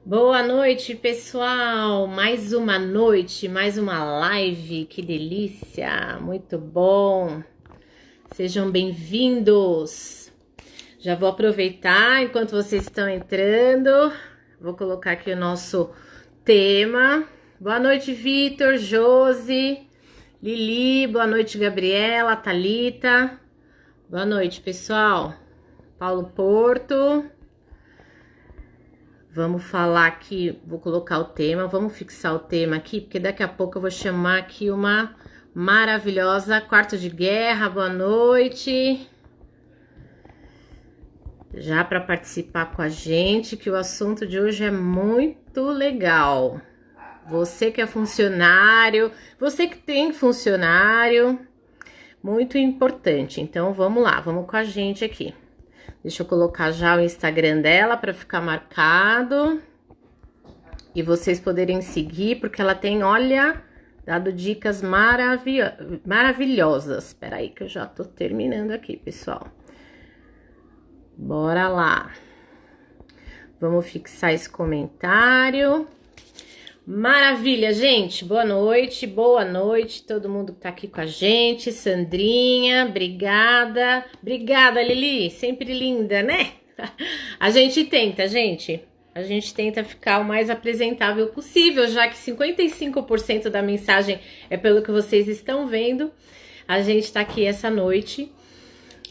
Boa noite, pessoal. Mais uma noite, mais uma live. Que delícia! Muito bom. Sejam bem-vindos. Já vou aproveitar enquanto vocês estão entrando. Vou colocar aqui o nosso tema. Boa noite, Vitor, Josi, Lili. Boa noite, Gabriela, Thalita. Boa noite, pessoal. Paulo Porto. Vamos falar aqui, vou colocar o tema, vamos fixar o tema aqui, porque daqui a pouco eu vou chamar aqui uma maravilhosa quarto de guerra. Boa noite. Já para participar com a gente, que o assunto de hoje é muito legal. Você que é funcionário, você que tem funcionário, muito importante. Então vamos lá, vamos com a gente aqui. Deixa eu colocar já o Instagram dela para ficar marcado. E vocês poderem seguir, porque ela tem, olha, dado dicas maravilhosas. Espera aí que eu já tô terminando aqui, pessoal. Bora lá. Vamos fixar esse comentário. Maravilha, gente. Boa noite. Todo mundo que tá aqui com a gente. Sandrinha, obrigada. Obrigada, Lili. Sempre linda, né? A gente tenta, gente. A gente tenta ficar o mais apresentável possível, já que 55% da mensagem é pelo que vocês estão vendo. A gente tá aqui essa noite.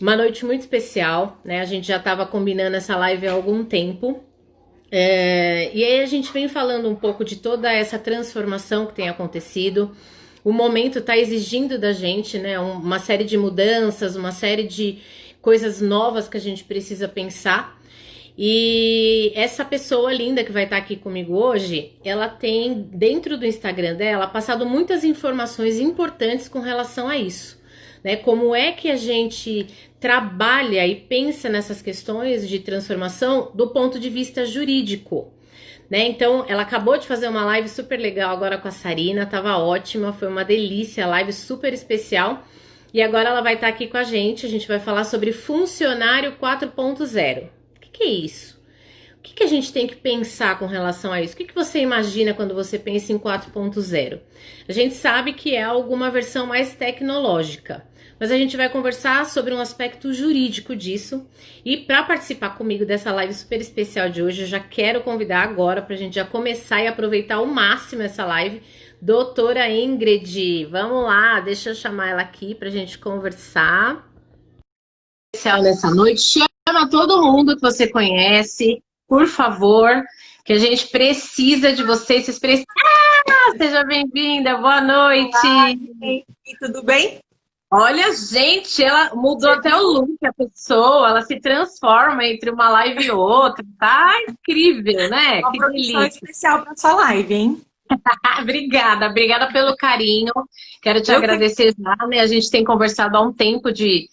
Uma noite muito especial, né? A gente já tava combinando essa live há algum tempo. E aí a gente vem falando um pouco de toda essa transformação que tem acontecido. O momento está exigindo da gente, né, uma série de mudanças, uma série de coisas novas que a gente precisa pensar. E essa pessoa linda que vai estar aqui comigo hoje, ela tem dentro do Instagram dela passado muitas informações importantes com relação a isso, né? Como é que a gente trabalha e pensa nessas questões de transformação do ponto de vista jurídico, né? Então, ela acabou de fazer uma live super legal agora com a Sarina, tava ótima, foi uma delícia, live super especial. E agora ela vai estar aqui com a gente vai falar sobre funcionário 4.0. O que é isso? O que a gente tem que pensar com relação a isso? O que você imagina quando você pensa em 4.0? A gente sabe que é alguma versão mais tecnológica, mas a gente vai conversar sobre um aspecto jurídico disso. E para participar comigo dessa live super especial de hoje, eu já quero convidar agora para a gente já começar e aproveitar ao máximo essa live, doutora Ingrid. Vamos lá, deixa eu chamar ela aqui para a gente conversar. Especial nessa noite, chama todo mundo que você conhece, por favor, que a gente precisa de vocês. Vocês precisam... seja bem-vinda, boa noite. Olá, e tudo bem? Olha, gente, ela mudou até o look, a pessoa, ela se transforma entre uma live e outra, tá incrível, né? Uma Que produção delícia. especial para sua live, hein? Obrigada pelo carinho. Quero te agradecer já, né? A gente tem conversado há um tempo de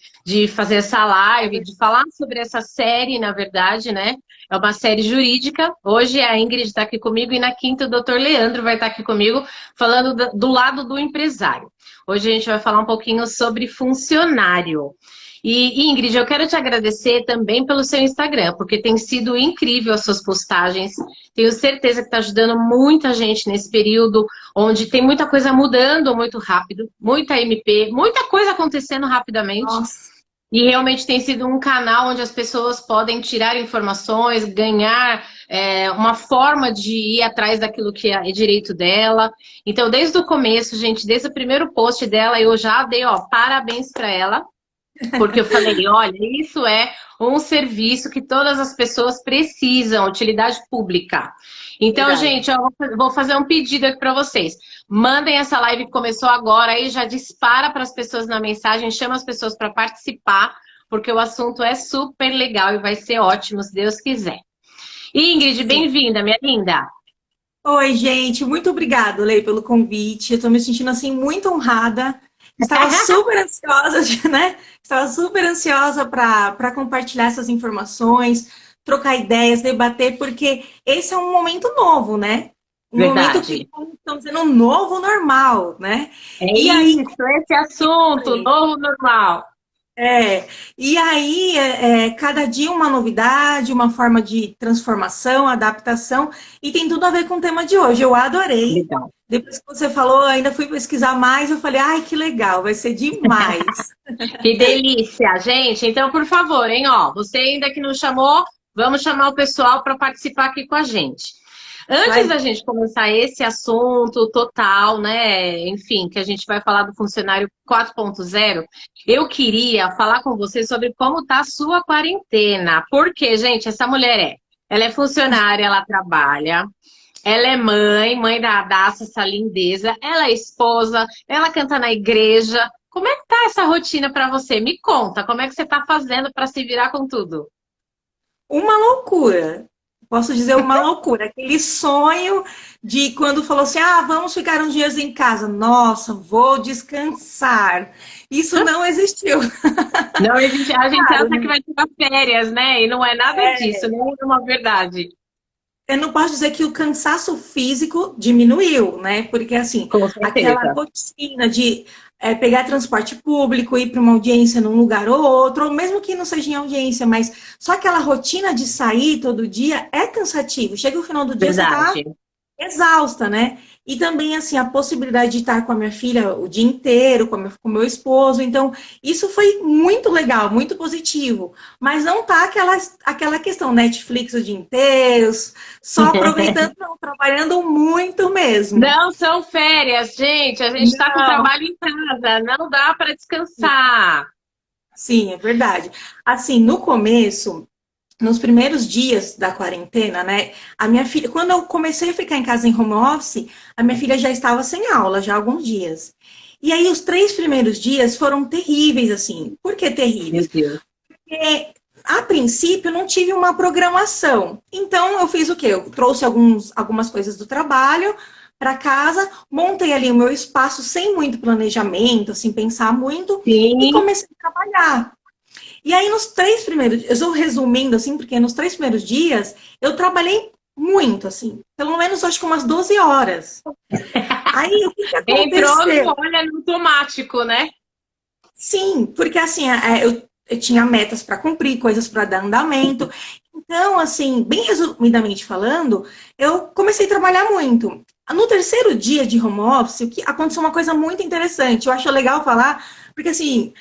fazer essa live, de falar sobre essa série, na verdade, né? É uma série jurídica. Hoje a Ingrid está aqui comigo e na quinta o doutor Leandro vai estar aqui comigo falando do lado do empresário. Hoje a gente vai falar um pouquinho sobre funcionário. E Ingrid, eu quero te agradecer também pelo seu Instagram, porque tem sido incrível as suas postagens. Tenho certeza que está ajudando muita gente nesse período, onde tem muita coisa mudando muito rápido, muita MP, muita coisa acontecendo rapidamente. Nossa. E realmente tem sido um canal onde as pessoas podem tirar informações, ganhar uma forma de ir atrás daquilo que é direito dela. Então, desde o começo, gente, desde o primeiro post dela, eu já dei, parabéns para ela. Porque eu falei, olha, isso é um serviço que todas as pessoas precisam, utilidade pública. Então, Verdade. gente, eu vou fazer um pedido aqui para vocês. Mandem essa live que começou agora aí, já dispara para as pessoas na mensagem, chama as pessoas para participar, porque o assunto é super legal e vai ser ótimo, se Deus quiser. Ingrid, bem-vinda, minha linda. Oi, gente, muito obrigada, Lei, pelo convite. Eu estou me sentindo assim muito honrada. Estava super ansiosa, né? Estava super ansiosa para compartilhar essas informações, trocar ideias, debater, porque esse é um momento novo, né? Um momento Verdade. que estamos dizendo um novo normal, né? É E aí, isso, esse assunto, novo normal. É, e aí, cada dia uma novidade, uma forma de transformação, adaptação, e tem tudo a ver com o tema de hoje. Eu adorei. Legal. Depois que você falou, ainda fui pesquisar mais, eu falei, ai, que legal, vai ser demais. Que delícia, gente. Então, por favor, hein, ó, você ainda que não chamou, vamos chamar o pessoal para participar aqui com a gente. Antes Vai. da gente começar esse assunto total, né, enfim, que a gente vai falar do funcionário 4.0, eu queria falar com você sobre como tá a sua quarentena. Porque, gente, essa mulher ela é funcionária, ela trabalha, ela é mãe da Daça, essa lindeza. Ela é esposa, ela canta na igreja. Como é que tá essa rotina pra você? Me conta, como é que você tá fazendo pra se virar com tudo? Uma loucura. Posso dizer uma loucura. Aquele sonho de quando falou assim: ah, vamos ficar uns dias em casa. Nossa, vou descansar. Isso não existiu. Não, a gente Claro, acha que vai tirar férias, né? E não é nada disso, não é uma verdade. eu não posso dizer que o cansaço físico diminuiu, né? Porque, assim, Com aquela certeza. rotina de pegar transporte público, ir para uma audiência num lugar ou outro, ou mesmo que não seja em audiência, mas só aquela rotina de sair todo dia é cansativo. Chega o final do dia, você está Verdade. exausta, né? E também, assim, a possibilidade de estar com a minha filha o dia inteiro, com o meu esposo. Então, isso foi muito legal, muito positivo. Mas não tá aquela questão Netflix o dia inteiro, só aproveitando, não, trabalhando muito mesmo. Não são férias, gente. A gente está com o Não. trabalho em casa. Não dá para descansar. Sim, é verdade. Assim, no começo, nos primeiros dias da quarentena, né? A minha filha, quando eu comecei a ficar em casa em home office, a minha filha já estava sem aula já há alguns dias. E aí, os 3 primeiros dias foram terríveis, assim. Por que Meu terríveis? Deus. Porque, a princípio, eu não tive uma programação. Então, eu fiz o quê? Eu trouxe algumas coisas do trabalho para casa, montei ali o meu espaço sem muito planejamento, sem pensar muito, e Sim. comecei a trabalhar. E aí, nos 3 primeiros, eu estou resumindo assim, porque nos 3 primeiros dias eu trabalhei muito, assim, pelo menos acho que umas 12 horas. Aí, o que que Entrou no, aconteceu? olha, no automático, né? Sim, porque assim, eu tinha metas para cumprir, coisas para dar andamento. Então, assim, bem resumidamente falando, eu comecei a trabalhar muito. No terceiro dia de home office, o que aconteceu uma coisa muito interessante. Eu acho legal falar, porque assim,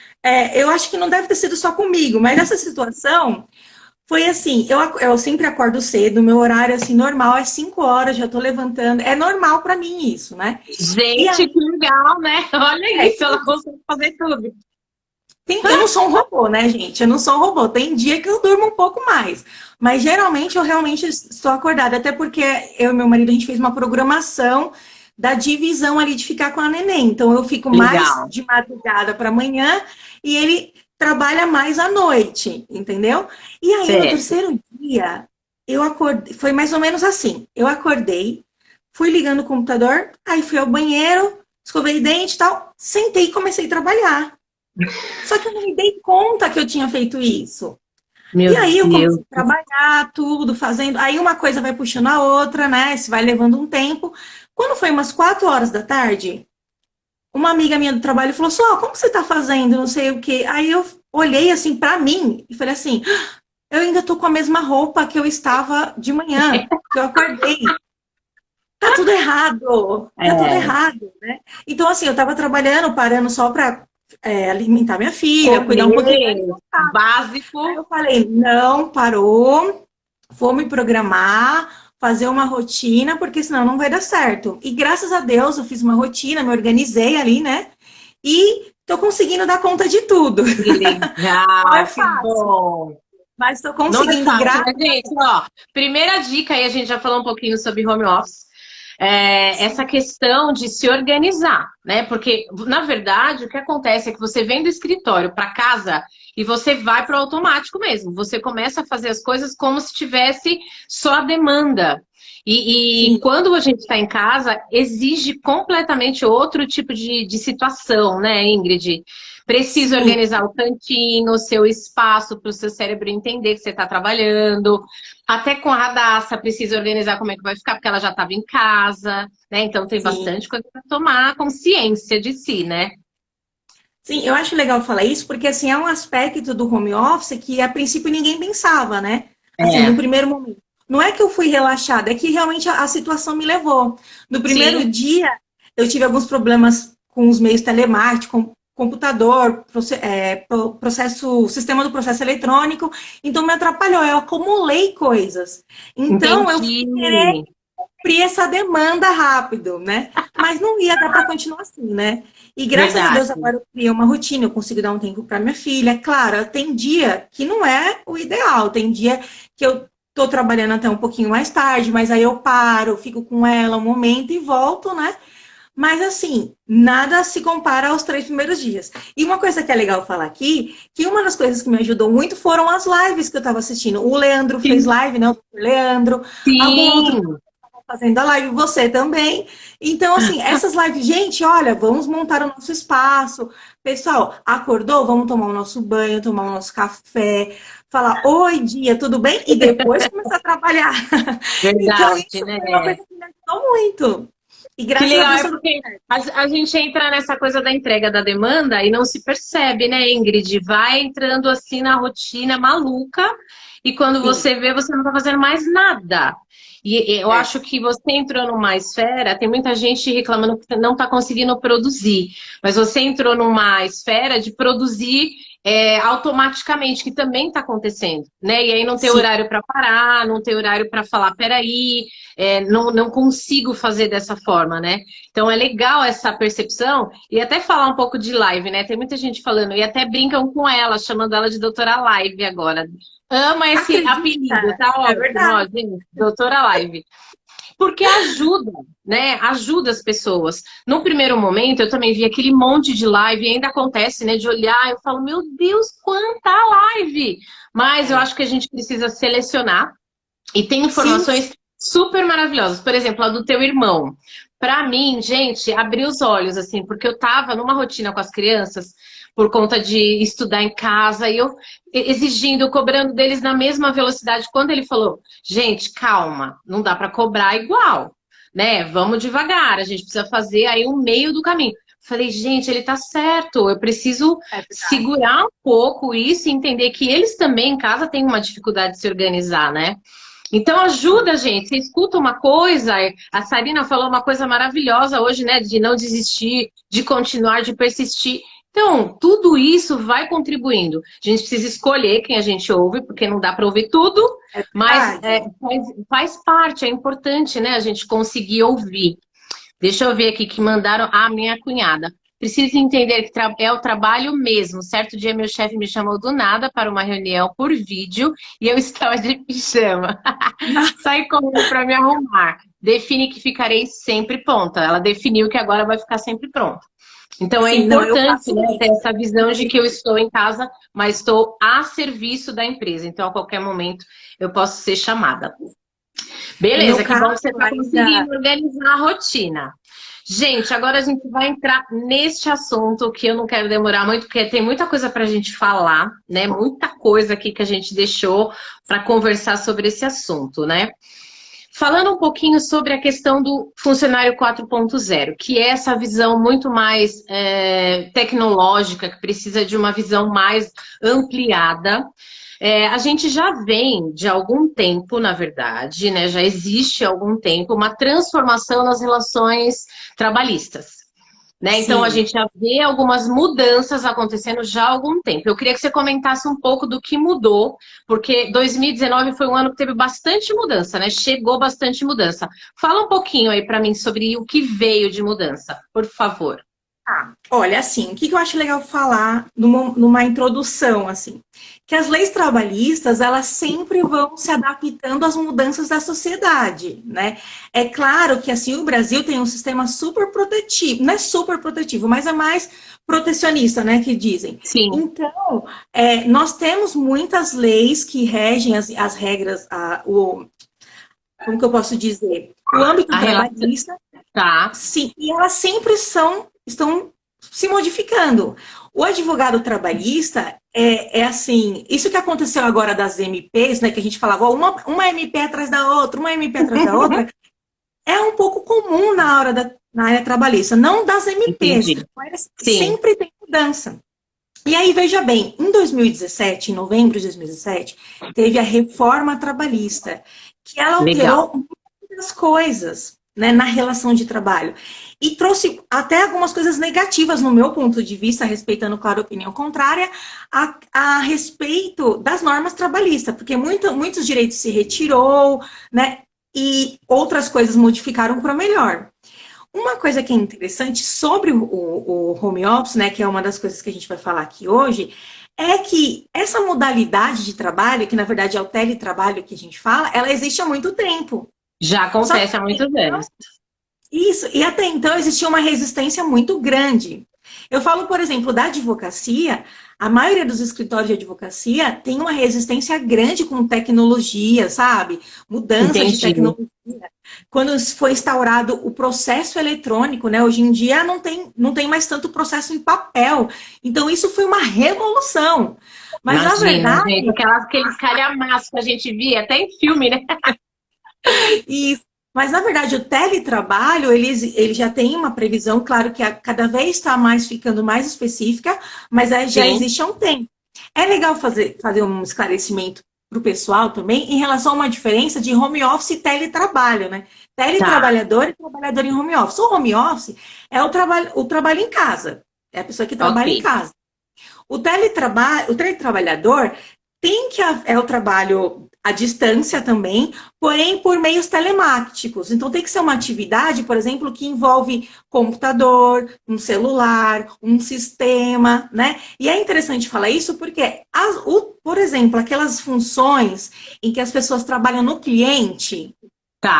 eu acho que não deve ter sido só comigo, mas nessa situação foi assim, eu sempre acordo cedo, meu horário assim normal é 5 horas, já tô levantando, é normal para mim isso, né? E Gente, aí, que legal, né? Olha isso, ela consegue fazer tudo. eu não sou um robô, né, gente? Eu não sou um robô. Tem dia que eu durmo um pouco mais. Mas geralmente eu realmente estou acordada. Até porque eu e meu marido, a gente fez uma programação da divisão ali de ficar com a neném. Então eu fico mais Legal. de madrugada para amanhã e ele trabalha mais à noite, entendeu? E aí no Certo. terceiro dia, eu acordei. Foi mais ou menos assim. Eu acordei, fui ligando o computador, aí fui ao banheiro, escovei dente e tal, sentei e comecei a trabalhar. Só que eu não me dei conta que eu tinha feito isso. E Meu aí eu Deus. comecei a trabalhar, tudo, fazendo. Aí uma coisa vai puxando a outra, né? Isso vai levando um tempo. Quando foi umas 4 horas da tarde, uma amiga minha do trabalho falou: Só, como você tá fazendo? Não sei o quê. Aí eu olhei assim pra mim e falei assim: eu ainda tô com a mesma roupa que eu estava de manhã, que eu acordei. Tá tudo errado, tá tudo É, errado, né? Então, assim, eu tava trabalhando, parando só pra alimentar minha filha, cuidar um pouquinho dela. comer, Aí básico. eu falei, não, parou, vou me programar, fazer uma rotina, porque senão não vai dar certo. E graças a Deus eu fiz uma rotina, me organizei ali, né? E tô conseguindo dar conta de tudo. Que Não é legal, que fácil, bom. mas tô Não é conseguindo, fácil, graças né, gente? Ó, primeira dica aí, a gente já falou um pouquinho sobre home office. Essa questão de se organizar, né? Porque, na verdade, o que acontece é que você vem do escritório para casa e você vai para o automático mesmo. Você começa a fazer as coisas como se tivesse só a demanda. E sim, quando a gente está em casa, exige completamente outro tipo de situação, né, Ingrid? Precisa sim, organizar o cantinho, o seu espaço para o seu cérebro entender que você está trabalhando. Até com a Radassa precisa organizar como é que vai ficar, porque ela já estava em casa, né? Então tem sim. bastante coisa para tomar consciência de si, né? Sim, eu acho legal falar isso, porque assim, é um aspecto do home office que a princípio ninguém pensava, né? Assim, no É, primeiro momento. Não é que eu fui relaxada, é que realmente a situação me levou. No primeiro sim, dia, eu tive alguns problemas com os meios telemarketing, com computador, processo, sistema do processo eletrônico, então me atrapalhou, eu acumulei coisas. Então, eu fui querer entendi. suprir essa demanda rápido, né? Mas não ia dar para continuar assim, né? E graças a Deus Verdade. agora eu criei uma rotina, eu consigo dar um tempo para minha filha. Claro, tem dia que não é o ideal, tem dia que eu tô trabalhando até um pouquinho mais tarde, mas aí eu paro, fico com ela um momento e volto, né? Mas assim, nada se compara aos 3 primeiros dias. E uma coisa que é legal falar aqui, que uma das coisas que me ajudou muito foram as lives que eu estava assistindo. O Leandro fez Sim, live, né? O Leandro, algum outro sim. fazendo a live, você também. Então, assim, essas lives, gente, olha, vamos montar o nosso espaço. Pessoal, acordou? Vamos tomar o nosso banho, tomar o nosso café, falar, oi, dia, tudo bem? E depois começar a trabalhar. Então, Verdade, isso né? foi uma coisa que me ajudou muito. E Que graças a legal, Deus, é porque a gente entra nessa coisa da entrega da demanda e não se percebe, né, Ingrid? Vai entrando assim na rotina maluca e quando sim, você vê, você não tá fazendo mais nada. E eu é, acho que você entrou numa esfera, tem muita gente reclamando que não está conseguindo produzir, mas você entrou numa esfera de produzir automaticamente, que também está acontecendo, né? E aí não tem sim, horário para parar, não tem horário para falar, peraí, não consigo fazer dessa forma, né? Então é legal essa percepção e até falar um pouco de live, né? Tem muita gente falando e até brincam com ela, chamando ela de doutora live agora. Ama esse apelido, acredita? tá É ótimo, ó, verdade. gente, doutora live. Porque ajuda, né? Ajuda as pessoas. No primeiro momento, eu também vi aquele monte de live, e ainda acontece, né? De olhar, eu falo, meu Deus, quanta live! Mas eu É. acho que a gente precisa selecionar e tem Sim, informações super maravilhosas. Por exemplo, a do teu irmão. Para mim, gente, abriu os olhos, assim, porque eu tava numa rotina com as crianças por conta de estudar em casa e eu exigindo, cobrando deles na mesma velocidade. Quando ele falou, gente, calma, não dá para cobrar igual, né? Vamos devagar, a gente precisa fazer aí o meio do caminho. Falei, gente, ele tá certo, eu preciso é verdade. segurar um pouco isso e entender que eles também em casa têm uma dificuldade de se organizar, né? Então Sim. ajuda, gente. Você escuta uma coisa, a Sarina falou uma coisa maravilhosa hoje, né? De não desistir, de continuar, de persistir. Então, tudo isso vai contribuindo. A gente precisa escolher quem a gente ouve, porque não dá para ouvir tudo, É mas verdade. faz parte, é importante, né? A gente conseguir ouvir. Deixa eu ver aqui que mandaram a minha cunhada. Preciso entender que é o trabalho mesmo. Certo dia, meu chefe me chamou do nada para uma reunião por vídeo e eu estava de pijama. Saí correndo para me arrumar. Define que ficarei sempre pronta. Ela definiu que agora vai ficar sempre pronta. Então é Sim, não, eu importante, faço né, ter isso. essa visão de que eu estou em casa, mas estou a serviço da empresa. Então, a qualquer momento, eu posso ser chamada. No meu Beleza, que bom caso, que você está ainda. conseguindo organizar a rotina. Gente, agora a gente vai entrar neste assunto que eu não quero demorar muito, porque tem muita coisa para a gente falar, né? Muita coisa aqui que a gente deixou para conversar sobre esse assunto, né? Falando um pouquinho sobre a questão do funcionário 4.0, que é essa visão muito mais tecnológica, que precisa de uma visão mais ampliada. A gente já vem de algum tempo, na verdade, né? Já existe há algum tempo uma transformação nas relações trabalhistas. Né? Então a Sim. gente já vê algumas mudanças acontecendo já há algum tempo. Eu queria que você comentasse um pouco do que mudou, porque 2019 foi um ano que teve bastante mudança, né? Chegou bastante mudança. Fala um pouquinho aí para mim sobre o que veio de mudança, por favor. Ah, olha, assim, o que eu acho legal falar numa introdução, assim, que as leis trabalhistas, elas sempre vão se adaptando às mudanças da sociedade, né? É claro que, assim, o Brasil tem um sistema super protetivo, não é super protetivo, mas é mais protecionista, né, que dizem. Sim, Então, nós temos muitas leis que regem as regras, como que eu posso dizer? O âmbito a relação. trabalhista. Tá, Sim, e elas sempre estão se modificando. O advogado trabalhista é assim, isso que aconteceu agora das MPs, né, que a gente falava, ó, uma MP atrás da outra, uma MP atrás da outra, é um pouco comum na área trabalhista, não das MPs, entendi. mas Sim, sempre tem mudança. E aí, veja bem, em 2017, em novembro de 2017, teve a reforma trabalhista, que ela Legal. alterou muitas coisas, né, na relação de trabalho. E trouxe até algumas coisas negativas, no meu ponto de vista, respeitando, claro, a opinião contrária, a respeito das normas trabalhistas, porque muitos direitos se retirou, né, e outras coisas modificaram para melhor. Uma coisa que é interessante sobre o home office, né, que é uma das coisas que a gente vai falar aqui hoje, é que essa modalidade de trabalho, que na verdade é o teletrabalho que a gente fala, ela existe há muito tempo. Já Só que acontece há muitos anos. isso, e até então existia uma resistência muito grande. Eu falo, por exemplo, da advocacia, a maioria dos escritórios de advocacia tem uma resistência grande com tecnologia, sabe? Mudança de Entendi. tecnologia. Quando foi instaurado o processo eletrônico, né? Hoje em dia não tem mais tanto processo em papel. Então, isso foi uma revolução. Mas, na Imagina, verdade, gente, aqueles calhamaços que a gente via, até em filme, né? e, mas, na verdade, o teletrabalho, ele já tem uma previsão, claro que cada vez está mais ficando mais específica, mas já Sim, existe há um tempo. É legal fazer um esclarecimento para o pessoal também em relação a uma diferença de home office e teletrabalho, né? tá. Teletrabalhador e trabalhador em home office. O home office é o trabalho em casa, é a pessoa que Ok. trabalha em casa. O teletrabalhador é o trabalho à distância também, porém por meios telemáticos. Então tem que ser uma atividade, por exemplo, que envolve computador, um celular, um sistema, né? E é interessante falar isso porque, por exemplo, aquelas funções em que as pessoas trabalham no cliente,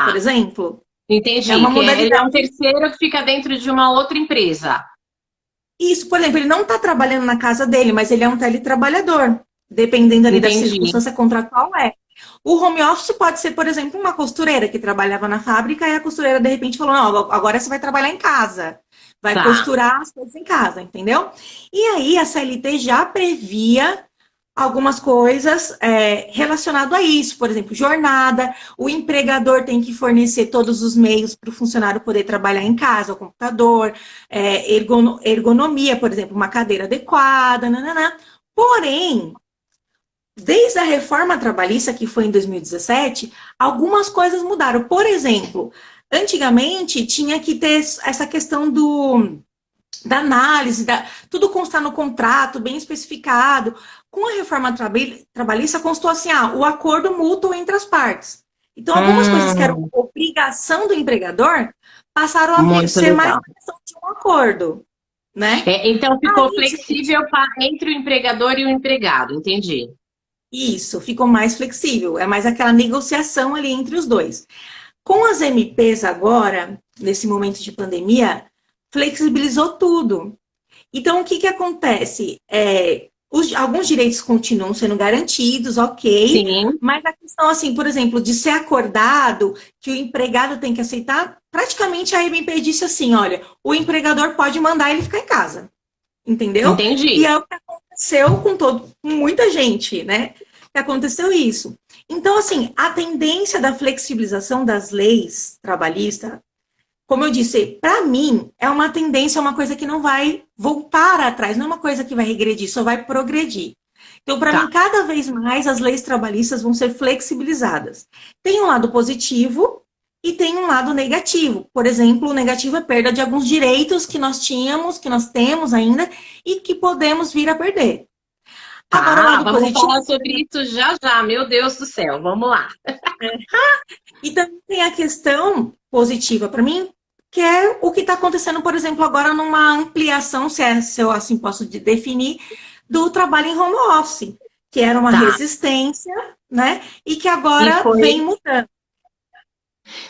por Tá. exemplo, é Entendi. uma Que ele é um modalidade. terceiro que fica dentro de uma outra empresa. Isso, por exemplo, ele não está trabalhando na casa dele, mas ele é um teletrabalhador, dependendo ali da Entendi. circunstância contratual é. O home office pode ser, por exemplo, uma costureira que trabalhava na fábrica e a costureira de repente falou: não, agora você vai trabalhar em casa, vai Tá. costurar as coisas em casa, entendeu? E aí a CLT já previa algumas coisas relacionadas a isso, por exemplo, jornada, o empregador tem que fornecer todos os meios para o funcionário poder trabalhar em casa, o computador, ergonomia, por exemplo, uma cadeira adequada, nananã. Porém, desde a reforma trabalhista, que foi em 2017, algumas coisas mudaram. Por exemplo, antigamente tinha que ter essa questão da análise, tudo constar no contrato, bem especificado. Com a reforma trabalhista, constou assim, o acordo mútuo entre as partes. Então, algumas coisas que eram Hum, obrigação do empregador passaram a muito ser mais legal. questão de um acordo, né? Então ficou Aí, gente, flexível entre o empregador e o empregado, entendi. isso, ficou mais flexível. É mais aquela negociação ali entre os dois. Com as MPs agora, nesse momento de pandemia, flexibilizou tudo. Então, o que que acontece? Alguns direitos continuam sendo garantidos, ok, Sim, mas a questão, assim, por exemplo, de ser acordado que o empregado tem que aceitar, praticamente a MP disse assim, olha, o empregador pode mandar ele ficar em casa, entendeu? E entendi. é o que aconteceu com muita gente, né? Que aconteceu isso. Então, assim, a tendência da flexibilização das leis trabalhistas, como eu disse, para mim é uma tendência, é uma coisa que não vai voltar atrás, não é uma coisa que vai regredir, só vai progredir. Então, para Tá. mim, cada vez mais as leis trabalhistas vão ser flexibilizadas. Tem um lado positivo e tem um lado negativo. Por exemplo, o negativo é a perda de alguns direitos que nós tínhamos, que nós temos ainda e que podemos vir a perder. Agora, o Tá, lado vamos positivo falar sobre isso já já. Meu Deus do céu, vamos lá. e também tem a questão positiva para mim, que é o que está acontecendo, por exemplo, agora numa ampliação, se eu assim posso definir, do trabalho em home office, que era uma Tá. resistência, né? E que E agora foi, vem mudando.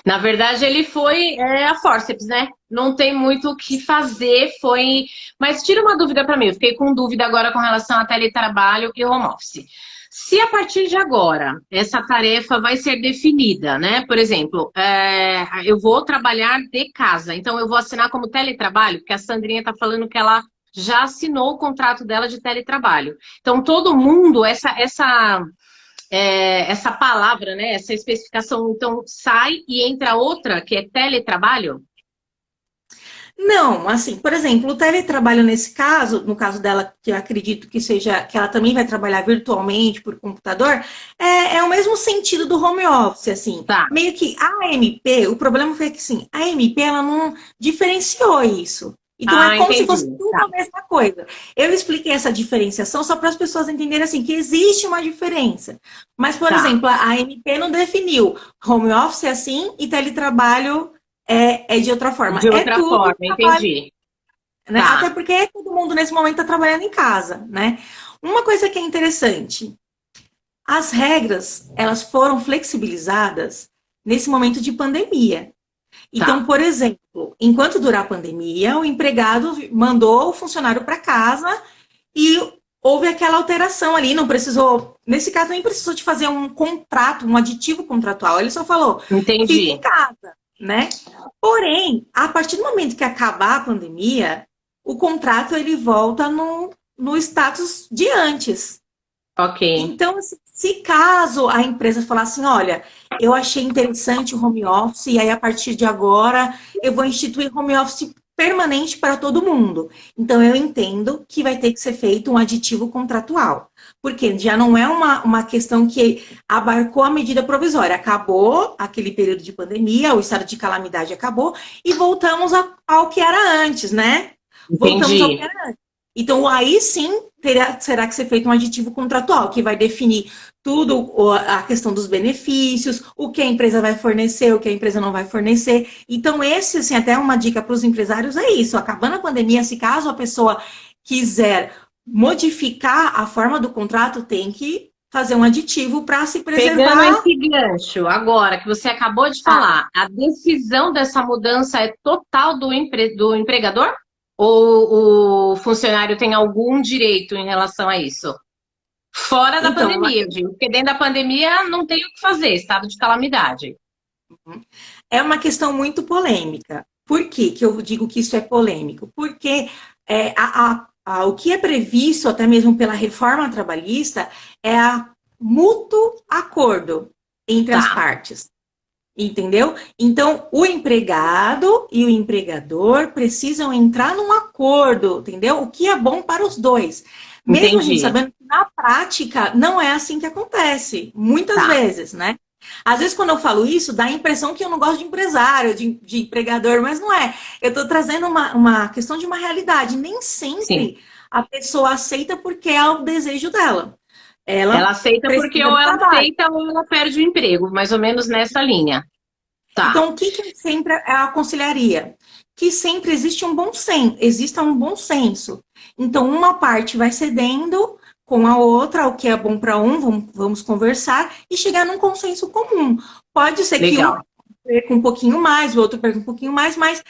na verdade, ele foi a forceps, né? Não tem muito o que fazer, foi. Mas tira uma dúvida para mim. Eu fiquei com dúvida agora com relação a teletrabalho e home office. Se a partir de agora essa tarefa vai ser definida, né? Por exemplo, eu vou trabalhar de casa, então eu vou assinar como teletrabalho, porque a Sandrinha está falando que ela já assinou o contrato dela de teletrabalho. Então todo mundo, essa palavra, né? Essa especificação, então sai e entra outra que é teletrabalho? Não, assim, por exemplo, o teletrabalho nesse caso, no caso dela, que eu acredito que seja, que ela também vai trabalhar virtualmente por computador, é o mesmo sentido do home office, assim. Tá, Meio que a AMP, o problema foi que, sim, a AMP, ela não diferenciou isso. Então, é ah, como se fosse entendi. tudo Tá, a mesma coisa. Eu expliquei essa diferenciação só para as pessoas entenderem, assim, que existe uma diferença. Mas, por tá. exemplo, a AMP não definiu home office é assim e teletrabalho é de outra forma. De É outra tudo forma, trabalho, entendi. né? Até Tá, porque todo mundo nesse momento está trabalhando em casa, né? Uma coisa que é interessante, as regras, elas foram flexibilizadas nesse momento de pandemia. Então, tá. por exemplo, enquanto durar a pandemia, o empregado mandou o funcionário para casa e houve aquela alteração ali, não precisou, nesse caso nem precisou de fazer um contrato, um aditivo contratual, ele só falou, fique em Entendi. casa, né? Porém, a partir do momento que acabar a pandemia, o contrato ele volta no status de antes. Ok. Então, se caso a empresa falar assim, olha, eu achei interessante o home office, e aí a partir de agora eu vou instituir home office permanente para todo mundo. Então, eu entendo que vai ter que ser feito um aditivo contratual, porque já não é uma questão que abarcou a medida provisória. Acabou aquele período de pandemia, o estado de calamidade acabou, e voltamos ao que era antes, né? Voltamos ao que Entendi. era antes. Então, aí sim será que ser feito um aditivo contratual, que vai definir tudo, a questão dos benefícios, o que a empresa vai fornecer, o que a empresa não vai fornecer. Então, esse, assim, até uma dica para os empresários é isso. Acabando a pandemia, se caso a pessoa quiser modificar a forma do contrato, tem que fazer um aditivo para se Pegando preservar. esse gancho agora que você acabou de Ah, falar, a decisão dessa mudança é total do empregador? Ou o funcionário tem algum direito em relação a isso? Fora da então, pandemia, eu digo, porque dentro da pandemia não tem o que fazer, estado de calamidade. é uma questão muito polêmica. Por que que eu digo que isso é polêmico? Porque o que é previsto, até mesmo pela reforma trabalhista, é a mútuo acordo entre as Tá, partes. Entendeu? Então, o empregado e o empregador precisam entrar num acordo, entendeu? O que é bom para os dois. Mesmo a gente entendi. sabendo que na prática não é assim que acontece, muitas Tá, vezes, né? Às vezes, quando eu falo isso, dá a impressão que eu não gosto de empresário, de empregador, mas não é. Eu estou trazendo uma questão de uma realidade. Nem sim. sempre a pessoa aceita porque é o desejo dela. Ela Ela aceita porque precisa ou de ela trabalho. aceita ou ela perde o emprego, mais ou menos nessa linha. Tá, Então, o que, que sempre aconselharia? Que sempre existe um bom senso, exista um bom senso. Então, uma parte vai cedendo com a outra, o que é bom para um, vamos conversar e chegar num consenso comum. Pode ser que um legal. perca um pouquinho mais, o outro perca um pouquinho mais, mas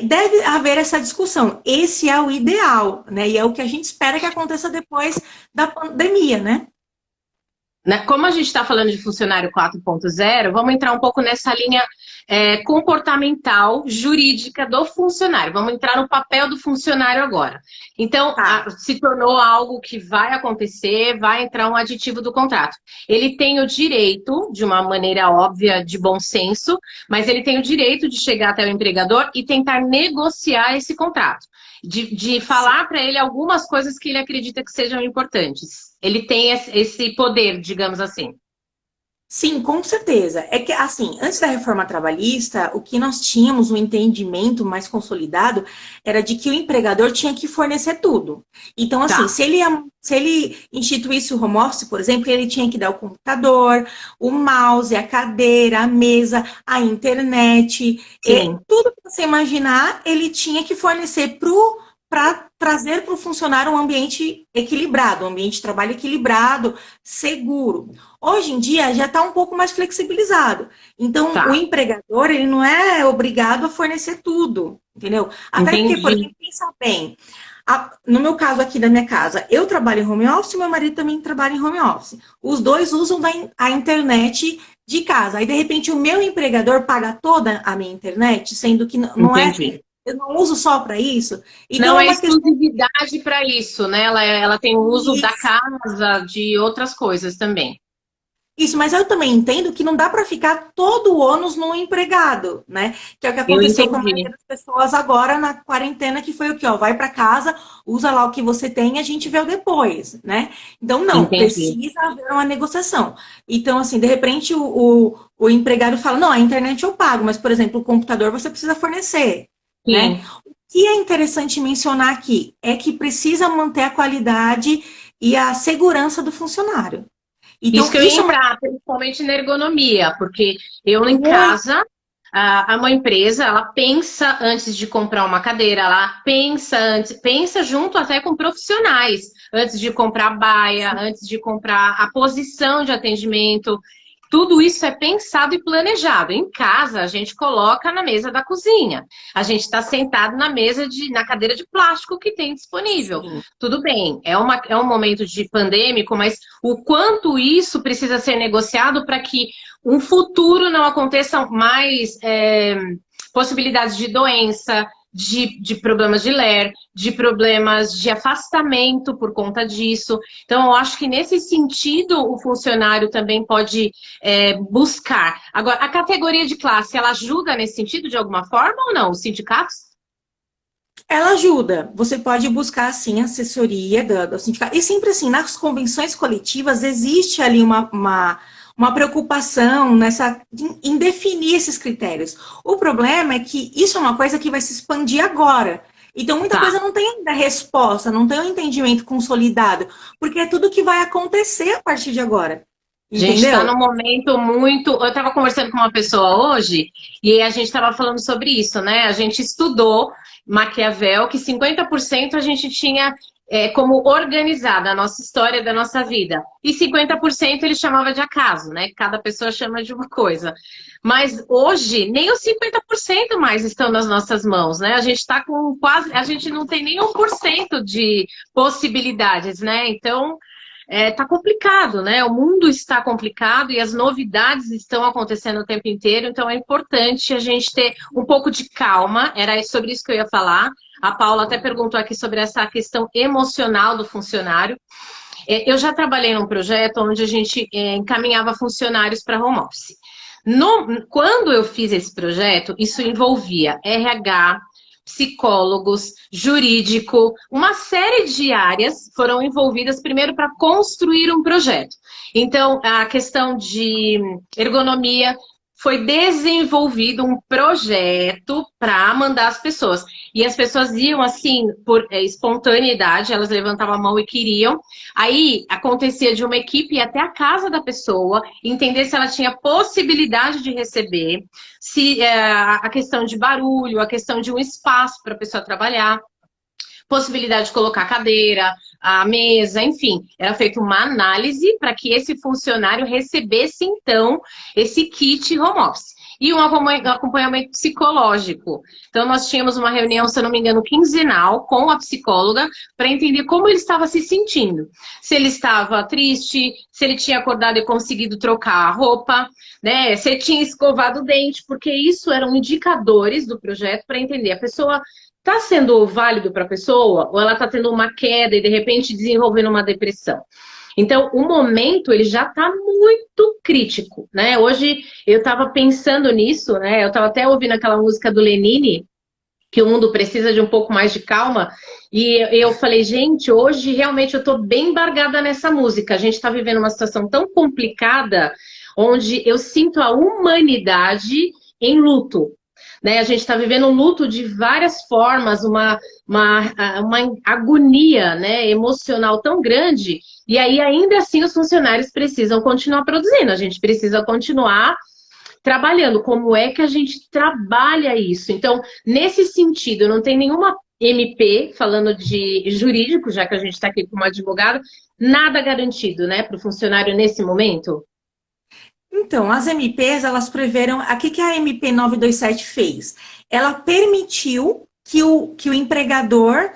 deve haver essa discussão. Esse é o ideal, né? E é o que a gente espera que aconteça depois da pandemia, né? Como a gente está falando de funcionário 4.0, vamos entrar um pouco nessa linha comportamental, jurídica do funcionário. Vamos entrar no papel do funcionário agora. Então, Tá. se tornou algo que vai acontecer, vai entrar um aditivo do contrato. Ele tem o direito, de uma maneira óbvia, de bom senso, mas ele tem o direito de chegar até o empregador e tentar negociar esse contrato. De falar para ele algumas coisas que ele acredita que sejam importantes. Ele tem esse poder, digamos assim. Sim, com certeza. É que, assim, antes da reforma trabalhista, o que nós tínhamos, um entendimento mais consolidado, era de que o empregador tinha que fornecer tudo. Então, assim, Tá, se ele instituísse o home office, por exemplo, ele tinha que dar o computador, o mouse, a cadeira, a mesa, a internet, sim, tudo que você imaginar, ele tinha que fornecer para trazer para o funcionário um ambiente equilibrado, um ambiente de trabalho equilibrado, seguro. Hoje em dia já está um pouco mais flexibilizado. Então, o tá, empregador ele não é obrigado a fornecer tudo, entendeu? Até porque, por entendi. exemplo, pensa bem. No meu caso aqui da minha casa, eu trabalho em home office, meu marido também trabalha em home office. Os dois usam a internet de casa. Aí, de repente, o meu empregador paga toda a minha internet, sendo que não é. Entendi. Eu não uso só para isso. Então, Não é é uma questão exclusividade para isso, né? Ela tem o uso da de casa, de outras coisas também. Isso, mas eu também entendo que não dá para ficar todo o ônus no empregado, né? Que é o que Eu aconteceu com a maioria entendi, das pessoas agora na quarentena, que foi o quê? Ó, vai para casa, usa lá o que você tem e a gente vê o depois, né? Então, não, entendi. precisa haver uma negociação. Então, assim, de repente o empregado fala, não, a internet eu pago, mas, por exemplo, o computador você precisa fornecer, né? Sim. O que é interessante mencionar aqui é que precisa manter a qualidade e a segurança do funcionário. Isso Então, que eu ia isso é uma entrar, principalmente na ergonomia, porque eu em muito. casa, uma empresa, ela pensa antes de comprar uma cadeira, ela pensa antes, pensa junto até com profissionais, antes de comprar baia, antes de comprar a posição de atendimento. Tudo isso é pensado e planejado. Em casa, a gente coloca na mesa da cozinha. A gente está sentado na cadeira de plástico que tem disponível. Sim. Tudo bem, é um momento de pandêmico, mas o quanto isso precisa ser negociado para que um futuro não aconteça mais possibilidades de doença, de problemas de ler, de problemas de afastamento por conta disso. Então, eu acho que nesse sentido o funcionário também pode buscar. Agora, a categoria de classe, ela ajuda nesse sentido de alguma forma ou não? Os sindicatos? Ela ajuda. Você pode buscar, assim, assessoria do sindicato. E sempre assim, nas convenções coletivas, existe ali uma preocupação em definir esses critérios. O problema é que isso é uma coisa que vai se expandir agora. Então, muita Tá. coisa não tem ainda resposta, não tem um entendimento consolidado, porque é tudo que vai acontecer a partir de agora. A gente está Entendeu? num momento muito. Eu estava conversando com uma pessoa hoje e a gente estava falando sobre isso, né? A gente estudou Maquiavel, que 50% a gente tinha como organizada a nossa história da nossa vida. E 50% ele chamava de acaso, né? Cada pessoa chama de uma coisa. Mas hoje, nem os 50% mais estão nas nossas mãos, né? A gente está com quase. A gente não tem nem 1% de possibilidades, né? Então. Tá complicado, né? O mundo está complicado e as novidades estão acontecendo o tempo inteiro, então é importante a gente ter um pouco de calma. Era sobre isso que eu ia falar. A Paula até perguntou aqui sobre essa questão emocional do funcionário. Eu já trabalhei num projeto onde a gente encaminhava funcionários para home office. Quando eu fiz esse projeto, isso envolvia RH, psicólogos, jurídico, uma série de áreas foram envolvidas primeiro para construir um projeto. Então, a questão de ergonomia foi desenvolvido um projeto para mandar as pessoas. E as pessoas iam assim, por espontaneidade, elas levantavam a mão e queriam. Aí acontecia de uma equipe ir até a casa da pessoa, entender se ela tinha possibilidade de receber, se a questão de barulho, a questão de um espaço para a pessoa trabalhar, possibilidade de colocar a cadeira, a mesa, enfim, era feita uma análise para que esse funcionário recebesse então esse kit home office. E um acompanhamento psicológico. Então, nós tínhamos uma reunião, se eu não me engano, quinzenal com a psicóloga para entender como ele estava se sentindo. Se ele estava triste, se ele tinha acordado e conseguido trocar a roupa, né? Se ele tinha escovado o dente, porque isso eram indicadores do projeto para entender. A pessoa está sendo válido para a pessoa ou ela está tendo uma queda e de repente desenvolvendo uma depressão? Então, o momento ele já está muito crítico, né? Hoje eu estava pensando nisso, né? Eu estava até ouvindo aquela música do Lenine, que o mundo precisa de um pouco mais de calma, e eu falei, gente, hoje realmente eu estou bem embargada nessa música. A gente está vivendo uma situação tão complicada, onde eu sinto a humanidade em luto. Né? A gente está vivendo um luto de várias formas, uma agonia, né, emocional tão grande, e aí ainda assim os funcionários precisam continuar produzindo, a gente precisa continuar trabalhando. Como é que a gente trabalha isso? Então, nesse sentido, não tem nenhuma MP, falando de jurídico, já que a gente está aqui como advogado, nada garantido, né, para o funcionário nesse momento? Então, as MPs, elas preveram. Aqui que a MP 927 fez? Ela permitiu que o empregador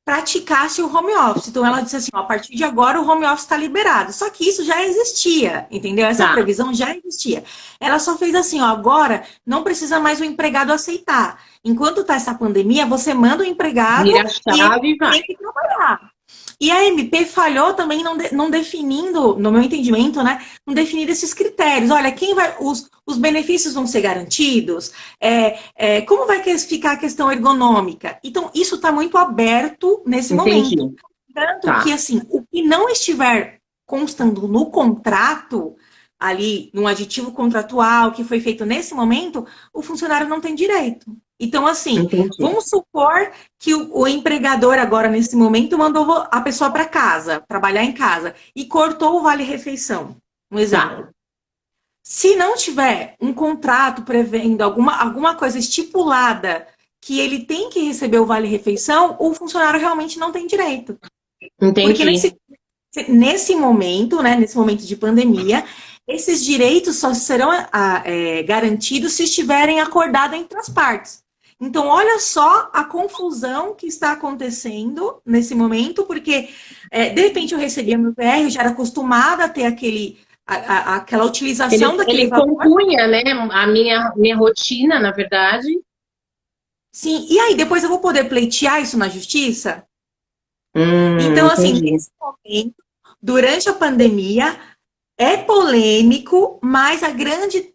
praticasse o home office. Então, ela disse assim: ó, a partir de agora o home office está liberado. Só que isso já existia, entendeu? Essa Tá, previsão já existia. Ela só fez assim: ó, agora não precisa mais o empregado aceitar. Enquanto está essa pandemia, você manda o empregado vira a e ele chave e vai. tem que trabalhar. E a MP falhou também não definindo, no meu entendimento, né, não definir esses critérios. Olha, quem vai, os benefícios vão ser garantidos? Como vai ficar a questão ergonômica? Então, isso está muito aberto nesse Entendi. momento. Tanto Tá. que, assim, o que não estiver constando no contrato, ali, no aditivo contratual que foi feito nesse momento, o funcionário não tem direito. Então, assim, Entendi. vamos supor que o empregador agora, nesse momento, mandou a pessoa para casa, trabalhar em casa, e cortou o vale-refeição. Um Tá. exemplo. Se não tiver um contrato prevendo alguma coisa estipulada que ele tem que receber o vale-refeição, o funcionário realmente não tem direito. Porque Entendi. nesse momento, né, nesse momento de pandemia, esses direitos só serão garantidos se estiverem acordados entre as partes. Então, olha só a confusão que está acontecendo nesse momento, porque, de repente, eu recebia meu PR, eu já era acostumada a ter aquela utilização daquele Ele valor. compunha, né, a minha rotina, na verdade. Sim, e aí depois eu vou poder pleitear isso na justiça? Então, assim, Entendi. nesse momento, durante a pandemia, é polêmico, mas a grande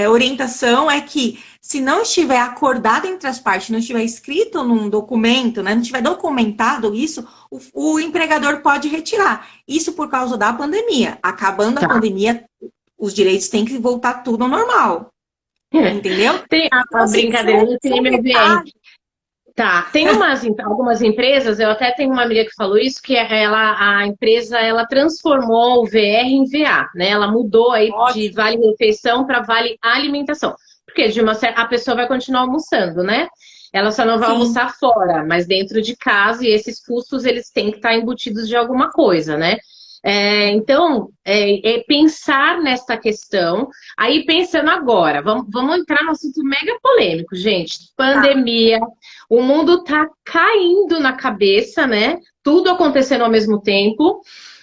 orientação é que, se não estiver acordado entre as partes, não estiver escrito num documento, né, não estiver documentado isso, o empregador pode retirar. Isso por causa da pandemia. Acabando a Tá. pandemia, os direitos têm que voltar tudo ao normal. Entendeu? Tem Então, a assim, brincadeira, eu tenho são meu VR. detalhes. Tá, tem algumas empresas, eu até tenho uma amiga que falou isso, que a empresa, ela transformou o VR em VA, né? Ela mudou aí de Ótimo. vale refeição para vale alimentação. Porque a pessoa vai continuar almoçando, né? Ela só não vai Sim. almoçar fora, mas dentro de casa, e esses custos, eles têm que estar embutidos de alguma coisa, né? Então, pensar nesta questão. Aí, pensando agora, vamos entrar no assunto mega polêmico, gente. Tá. Pandemia, o mundo tá caindo na cabeça, né? Tudo acontecendo ao mesmo tempo.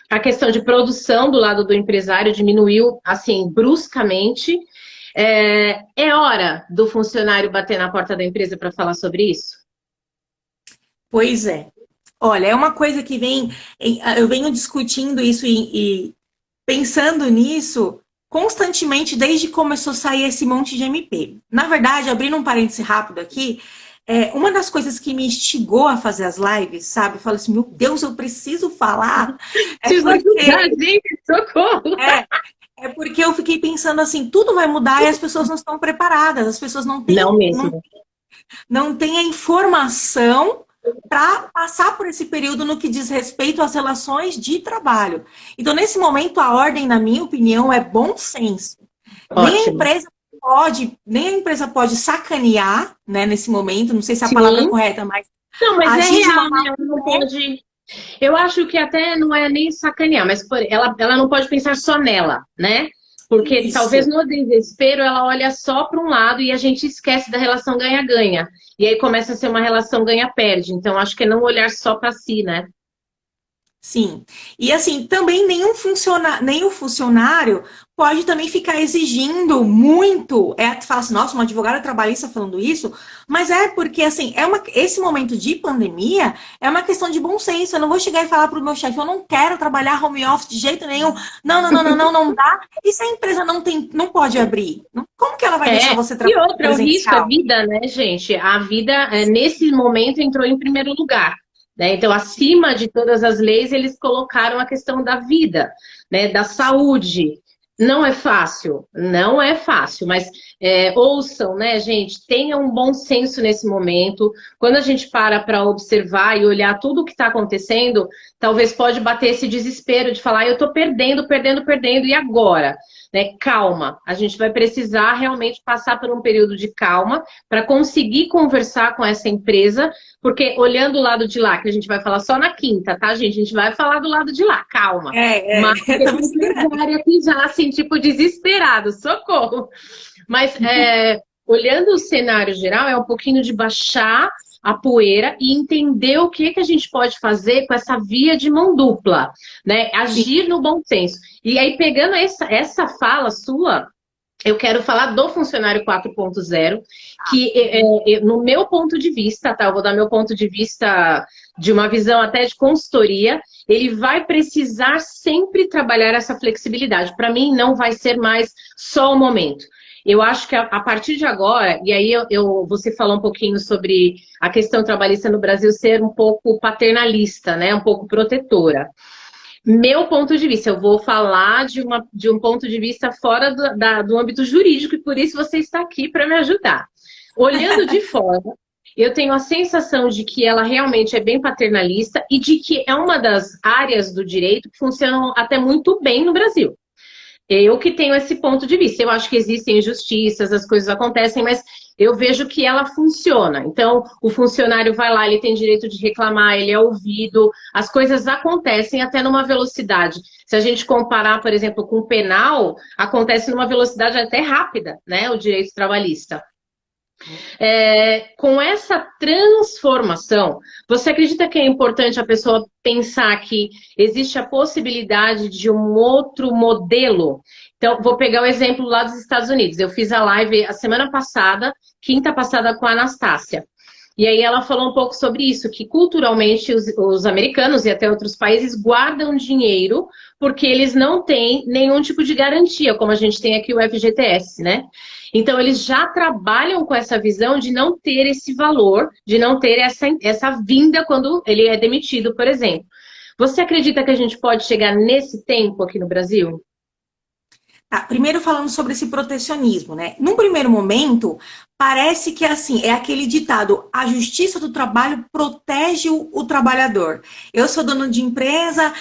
A questão de produção do lado do empresário diminuiu, assim, bruscamente. É hora do funcionário bater na porta da empresa para falar sobre isso? Pois é. Olha, é uma coisa que eu venho discutindo isso e pensando nisso constantemente desde que começou a sair esse monte de MP. Na verdade, abrindo um parêntese rápido aqui, uma das coisas que me instigou a fazer as lives, sabe? Eu falo assim, meu Deus, eu preciso falar. É Preciso ajudar, porque, gente, socorro! é, é porque eu fiquei pensando assim, tudo vai mudar e as pessoas não estão preparadas, as pessoas Não mesmo. não têm a informação para passar por esse período no que diz respeito às relações de trabalho. Então, nesse momento, a ordem, na minha opinião, é bom senso. Nem a Ótimo. empresa nem a empresa pode sacanear, né, nesse momento, não sei se a palavra é Sim. correta, mas Não, mas é agir de uma real, má né? Ela não fé. pode. Eu acho que até não é nem sacanear, mas ela não pode pensar só nela, né? Porque talvez Isso. no desespero ela olha só para um lado e a gente esquece da relação ganha-ganha. E aí começa a ser uma relação ganha-perde. Então acho que é não olhar só para si, né? Sim. E assim, também nem o funcionário pode também ficar exigindo muito. Tu fala assim, nossa, uma advogada trabalhista falando isso, mas é porque assim, esse momento de pandemia é uma questão de bom senso. Eu não vou chegar e falar para o meu chefe, eu não quero trabalhar home office de jeito nenhum. Não, não, não, não, não, não dá. E se a empresa não pode abrir? Como que ela vai deixar você E trabalhar outra, o risco é presencial? vida, né, gente? A vida, nesse momento, entrou em primeiro lugar. Né? Então, acima de todas as leis, eles colocaram a questão da vida, né, da saúde. Não é fácil, não é fácil, mas ouçam, né, gente? Tenham um bom senso nesse momento. Quando a gente para observar e olhar tudo o que está acontecendo, talvez pode bater esse desespero de falar, eu estou perdendo, perdendo, perdendo, e agora? Né? Calma, a gente vai precisar realmente passar por um período de calma para conseguir conversar com essa empresa, porque olhando o lado de lá, que a gente vai falar só na quinta, tá, gente? A gente vai falar do lado de lá, calma. Mas Eu tô me tem segurando. empresário aqui já, assim, tipo, desesperado, socorro. Mas olhando o cenário geral, é um pouquinho de baixar a poeira e entender o que a gente pode fazer com essa via de mão dupla, né? Sim, Agir no bom senso. E aí, pegando essa fala sua, eu quero falar do funcionário 4.0, que no meu ponto de vista, tá? Eu vou dar meu ponto de vista de uma visão até de consultoria, ele vai precisar sempre trabalhar essa flexibilidade. Para mim, não vai ser mais só o momento. Eu acho que a partir de agora, e aí você falou um pouquinho sobre a questão trabalhista no Brasil ser um pouco paternalista, né? Um pouco protetora. Meu ponto de vista, eu vou falar de um ponto de vista fora do âmbito jurídico, e por isso você está aqui para me ajudar. Olhando de fora, eu tenho a sensação de que ela realmente é bem paternalista e de que é uma das áreas do direito que funcionam até muito bem no Brasil. Eu que tenho esse ponto de vista. Eu acho que existem injustiças, as coisas acontecem, mas eu vejo que ela funciona. Então, o funcionário vai lá, ele tem direito de reclamar, ele é ouvido, as coisas acontecem até numa velocidade. Se a gente comparar, por exemplo, com o penal, acontece numa velocidade até rápida, né? O direito trabalhista. Com essa transformação, você acredita que é importante a pessoa pensar que existe a possibilidade de um outro modelo? Então, vou pegar o exemplo lá dos Estados Unidos. Eu fiz a live a semana passada, quinta passada, com a Anastácia. E aí ela falou um pouco sobre isso, que culturalmente os americanos e até outros países guardam dinheiro porque eles não têm nenhum tipo de garantia, como a gente tem aqui o FGTS, né? Então eles já trabalham com essa visão de não ter esse valor, de não ter essa vinda quando ele é demitido, por exemplo. Você acredita que a gente pode chegar nesse tempo aqui no Brasil? Tá, primeiro falando sobre esse protecionismo, né? Num primeiro momento, parece que assim, é aquele ditado, a justiça do trabalho protege o trabalhador. Eu sou dono de empresa,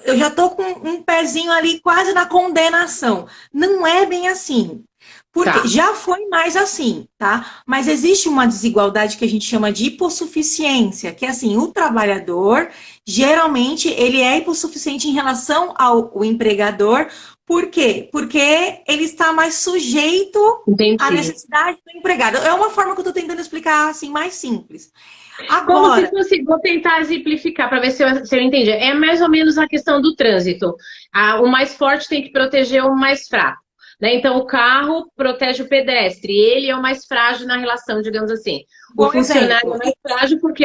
eu já tô com um pezinho ali quase na condenação. Não é bem assim. Porque Tá. já foi mais assim, tá? Mas existe uma desigualdade que a gente chama de hipossuficiência, que é assim, o trabalhador, geralmente, ele é hipossuficiente em relação ao empregador. Por quê? Porque ele está mais sujeito à Entendi. necessidade do empregado. É uma forma que eu estou tentando explicar assim, mais simples. Como se Agora, fosse, vou tentar exemplificar para ver se eu entendi. É mais ou menos a questão do trânsito. O mais forte tem que proteger o mais fraco, né? Então, o carro protege o pedestre, ele é o mais frágil na relação, digamos assim. O bom funcionário é exemplo. mais frágil porque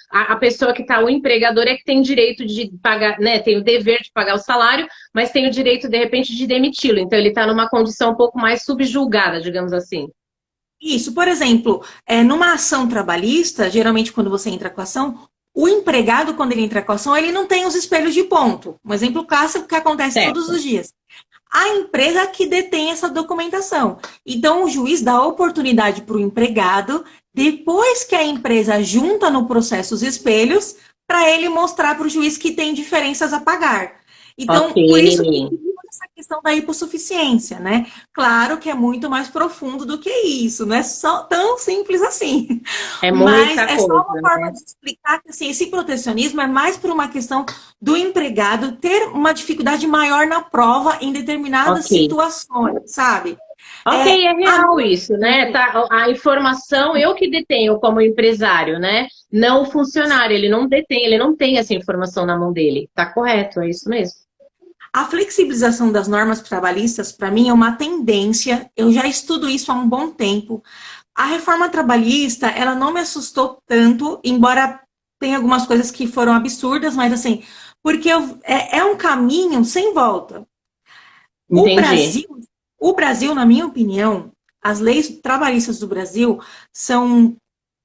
a pessoa que está, o empregador, é que tem direito de pagar, né? Tem o dever de pagar o salário, mas tem o direito, de repente, de demiti-lo. Então, ele está numa condição um pouco mais subjulgada, digamos assim. Isso, por exemplo, numa ação trabalhista, geralmente quando você entra com a ação, o empregado, quando ele entra com a ação, ele não tem os espelhos de ponto. Um exemplo clássico que acontece todos Certo. os dias. A empresa que detém essa documentação. Então, o juiz dá oportunidade para o empregado, depois que a empresa junta no processo os espelhos, para ele mostrar para o juiz que tem diferenças a pagar. Ok. Então, por isso que essa questão da hipossuficiência, né? Claro que é muito mais profundo do que isso, não é só tão simples assim. É Mas muita é só coisa, uma forma né? de explicar que assim, esse protecionismo é mais por uma questão do empregado ter uma dificuldade maior na prova em determinadas Ok. situações, sabe? Ok, É, é a real isso, né? Tá, a informação eu que detenho como empresário, né? Não o funcionário, ele não detém, ele não tem essa informação na mão dele. Tá correto, é isso mesmo. A flexibilização das normas trabalhistas, para mim, é uma tendência. Eu já estudo isso há um bom tempo. A reforma trabalhista, ela não me assustou tanto, embora tenha algumas coisas que foram absurdas, mas assim, porque é um caminho sem volta. O Entendi. Brasil, o Brasil, na minha opinião, as leis trabalhistas do Brasil são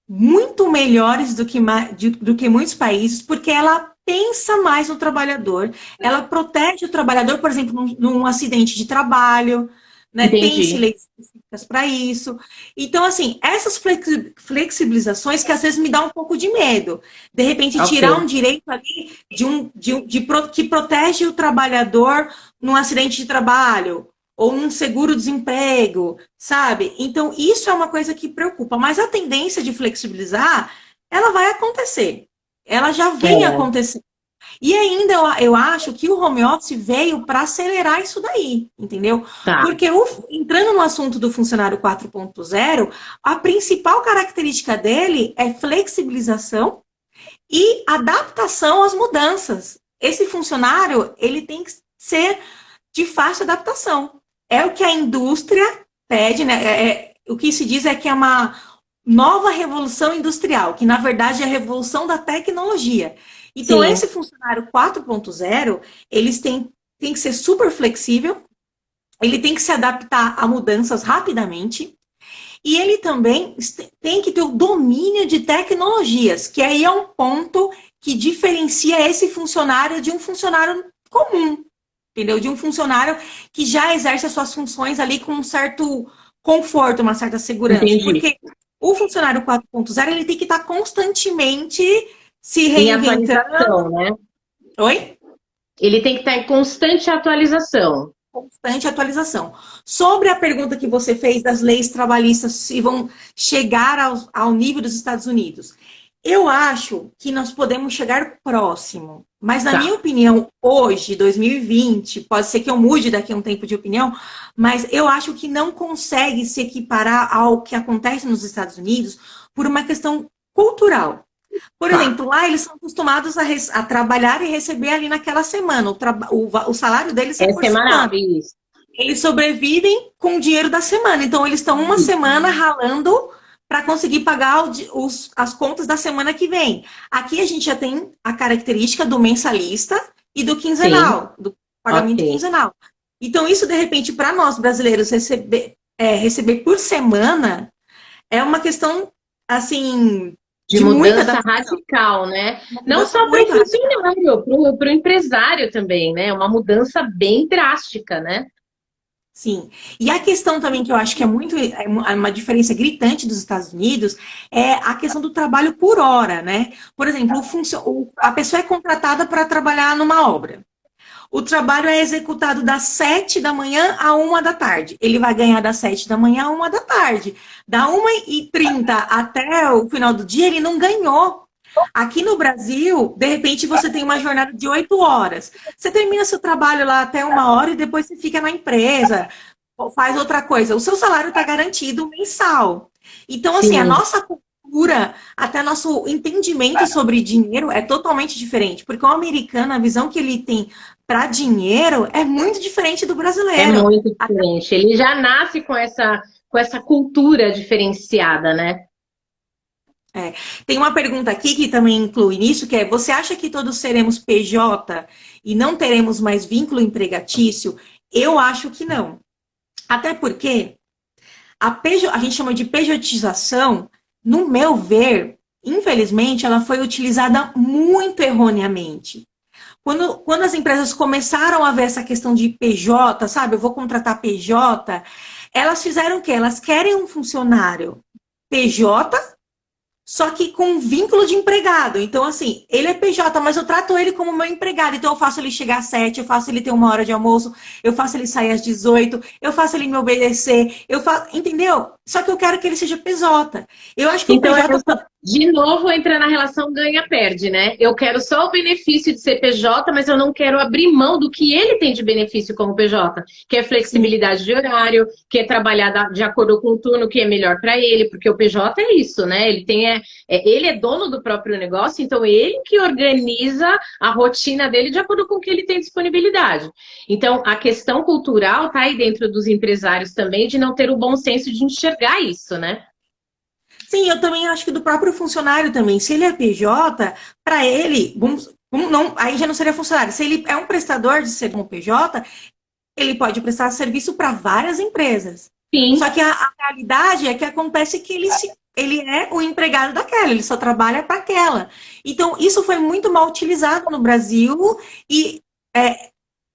muito melhores do que muitos países, porque ela pensa mais no trabalhador, ela protege o trabalhador, por exemplo, num acidente de trabalho, né? Tem-se Entendi. leis específicas para isso. Então, assim, essas flexibilizações que às vezes me dá um pouco de medo. De repente, Ok. tirar um direito ali que protege o trabalhador num acidente de trabalho, ou num seguro-desemprego, sabe? Então, isso é uma coisa que preocupa. Mas a tendência de flexibilizar, ela vai acontecer. Ela já vem É, acontecendo. E ainda eu acho que o home office veio para acelerar isso daí, entendeu? tá. Porque entrando no assunto do funcionário 4.0, a principal característica dele é flexibilização e adaptação às mudanças. Esse funcionário, ele tem que ser de fácil adaptação. é o que a indústria pede, né? O que se diz é que é uma nova revolução industrial, que na verdade é a revolução da tecnologia. Então, Sim, esse funcionário 4.0, eles têm que ser super flexível, ele tem que se adaptar a mudanças rapidamente, e ele também tem que ter o domínio de tecnologias, que aí é um ponto que diferencia esse funcionário de um funcionário comum, entendeu? De um funcionário que já exerce as suas funções ali com um certo conforto, uma certa segurança. entendi. Porque o funcionário 4.0 ele tem que estar constantemente se Em reinventando. atualização, né? Oi? Ele tem que estar em constante atualização. Constante atualização. Sobre a pergunta que você fez das leis trabalhistas, se vão chegar ao nível dos Estados Unidos, eu acho que nós podemos chegar próximo. Mas, na minha Tá. opinião, hoje, 2020, pode ser que eu mude daqui a um tempo de opinião, mas eu acho que não consegue se equiparar ao que acontece nos Estados Unidos por uma questão cultural. Por Tá. exemplo, lá eles são acostumados a trabalhar e receber ali naquela semana. O salário deles é É por semanal, semana. isso. Eles sobrevivem com o dinheiro da semana. Então, eles estão uma semana ralando para conseguir pagar as contas da semana que vem. Aqui a gente já tem a característica do mensalista e do Sim, quinzenal, do pagamento ok. quinzenal. Então, isso, de repente, para nós brasileiros, receber por semana é uma questão, assim, De de muita mudança adaptação. radical, né? Uma Não mudança só para o muito radical. funcionário, para o empresário também, né? Uma mudança bem drástica, né? Sim. E a questão também que eu acho que é uma diferença gritante dos Estados Unidos é a questão do trabalho por hora, né? Por exemplo, a pessoa é contratada para trabalhar numa obra. O trabalho é executado das 7 da manhã a 1 da tarde. Ele vai ganhar das 7 da manhã a 1 da tarde. Da 1h30 até o final do dia, ele não ganhou. Aqui no Brasil, de repente, você tem uma jornada de 8 horas. Você termina seu trabalho lá até 1 hora e depois você fica na empresa, ou faz outra coisa. O seu salário está garantido mensal. Então, assim, a Sim. nossa cultura, até nosso entendimento sobre dinheiro é totalmente diferente. Porque o americano, a visão que ele tem para dinheiro é muito diferente do É brasileiro. muito diferente. Ele já nasce com essa cultura diferenciada, né? É. Tem uma pergunta aqui que também inclui nisso, que é: você acha que todos seremos PJ e não teremos mais vínculo empregatício? Eu acho que não. Até porque a gente chama de pejotização, no meu ver, infelizmente, ela foi utilizada muito erroneamente. Quando as empresas começaram a ver essa questão de PJ, sabe, eu vou contratar PJ, elas fizeram o quê? Elas querem um funcionário PJ, só que com vínculo de empregado. Então, assim, ele é PJ, mas eu trato ele como meu empregado. Então, eu faço ele chegar às 7, eu faço ele ter 1 hora de almoço, eu faço ele sair às 18, eu faço ele me obedecer, eu faço. Entendeu? Só que eu quero que ele seja PJ. Eu acho que o Então, PJ. de novo, entra na relação ganha-perde, né? Eu quero só o benefício de ser PJ, mas eu não quero abrir mão do que ele tem de benefício como PJ, que é Sim, flexibilidade de horário, que é trabalhar de acordo com o turno que é melhor para ele, porque o PJ é isso, né? Ele é dono do próprio negócio, então ele que organiza a rotina dele de acordo com o que ele tem disponibilidade. Então, a questão cultural está aí dentro dos empresários também de não ter o bom senso de enxergar isso, né? sim, eu também acho que do próprio funcionário também. Se ele é PJ, para ele, não, aí já não seria funcionário. Se ele é um prestador de serviço como PJ, ele pode prestar serviço para várias empresas. Só Sim. que a realidade é que acontece que ele é o empregado daquela, ele só trabalha para aquela. Então, isso foi muito mal utilizado no Brasil e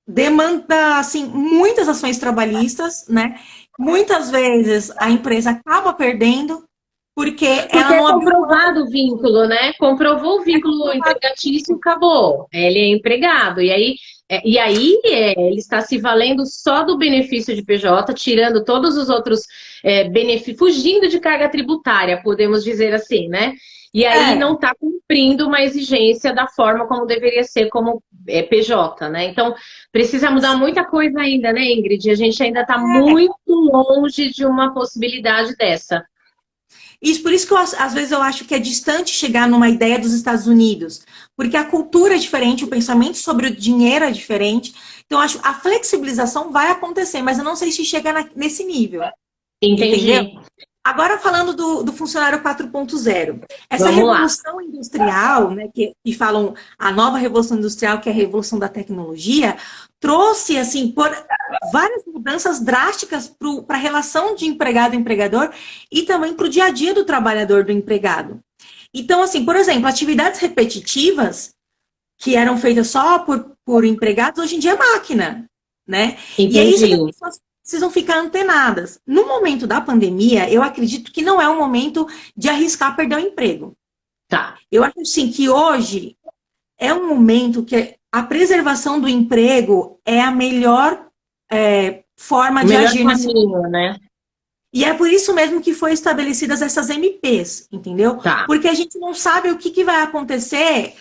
demanda assim, muitas ações trabalhistas, né? Muitas vezes a empresa acaba perdendo porque Porque ela é não abriu mão. comprovado o vínculo, né? Comprovou o vínculo empregatício, acabou. Ele é empregado. Ele está se valendo só do benefício de PJ, tirando todos os outros benefícios, fugindo de carga tributária, podemos dizer assim, né? E aí É, não está cumprindo uma exigência da forma como deveria ser como PJ, né? Então precisa mudar muita coisa ainda, né, Ingrid? A gente ainda está muito longe de uma possibilidade dessa. isso, por isso que às vezes eu acho que é distante chegar numa ideia dos Estados Unidos, porque a cultura é diferente, o pensamento sobre o dinheiro é diferente. Então, eu acho a flexibilização vai acontecer, mas eu não sei se chega nesse nível. Entendi. Entendeu? Agora, falando do funcionário 4.0, essa Vamos lá. revolução industrial, né, que falam a nova revolução industrial, que é a revolução da tecnologia, trouxe, assim, várias mudanças drásticas para a relação de empregado e empregador e também para o dia a dia do trabalhador, do empregado. Então, assim, por exemplo, atividades repetitivas que eram feitas só por empregados, hoje em dia é máquina, né? E é isso que as pessoas precisam ficar antenadas. No momento da pandemia, eu acredito que não é o momento de arriscar perder o emprego. Tá. Eu acho, assim, que hoje é um momento que a preservação do emprego é a melhor forma de agir nesse caminho, né? E é por isso mesmo que foram estabelecidas essas MPs, entendeu? Tá. Porque a gente não sabe o que vai acontecer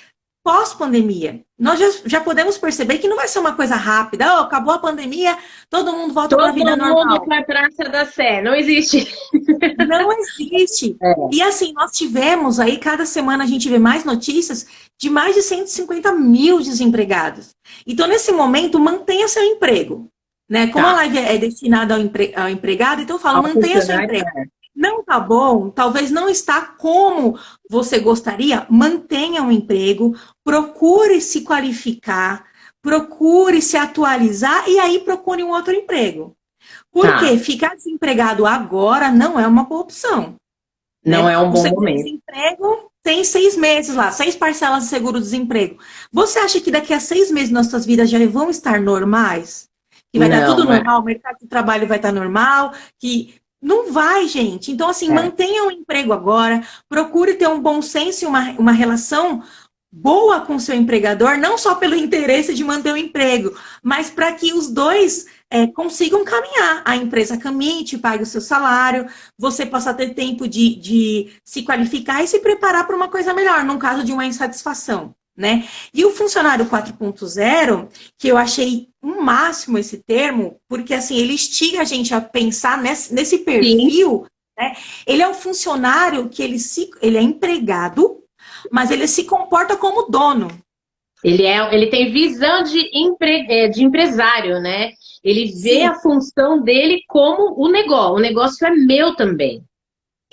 pós-pandemia. Nós já podemos perceber que não vai ser uma coisa rápida. Oh, acabou a pandemia, todo mundo volta para a vida normal. Todo mundo vai para a Praça da Sé. Não existe. Não existe. E assim, nós tivemos aí, cada semana a gente vê mais notícias de mais de 150 mil desempregados. Então, nesse momento, mantenha seu emprego. Né? Como a live é destinada ao empregado, então eu falo, mantenha seu emprego. Não tá bom, talvez não está como você gostaria, mantenha um emprego, procure se qualificar, procure se atualizar e aí procure um outro emprego. Porque ficar desempregado agora não é uma boa opção. Não é um bom momento. Desemprego tem 6 meses lá, 6 parcelas de seguro-desemprego. Você acha que daqui a 6 meses nossas vidas já vão estar normais? Que vai dar tudo normal, o mercado de trabalho vai estar normal, que não vai, gente. Então, assim, mantenha o emprego agora, procure ter um bom senso e uma relação boa com o seu empregador, não só pelo interesse de manter o emprego, mas para que os dois consigam caminhar. A empresa caminhe, te pague o seu salário, você possa ter tempo de se qualificar e se preparar para uma coisa melhor, num caso de uma insatisfação. Né? E o funcionário 4.0, que eu achei um máximo esse termo, porque assim, ele instiga a gente a pensar nesse perfil, né? Ele é um funcionário que ele é empregado, mas ele se comporta como dono. Ele tem visão de empresário, né? Ele vê a função dele como o negócio é meu também.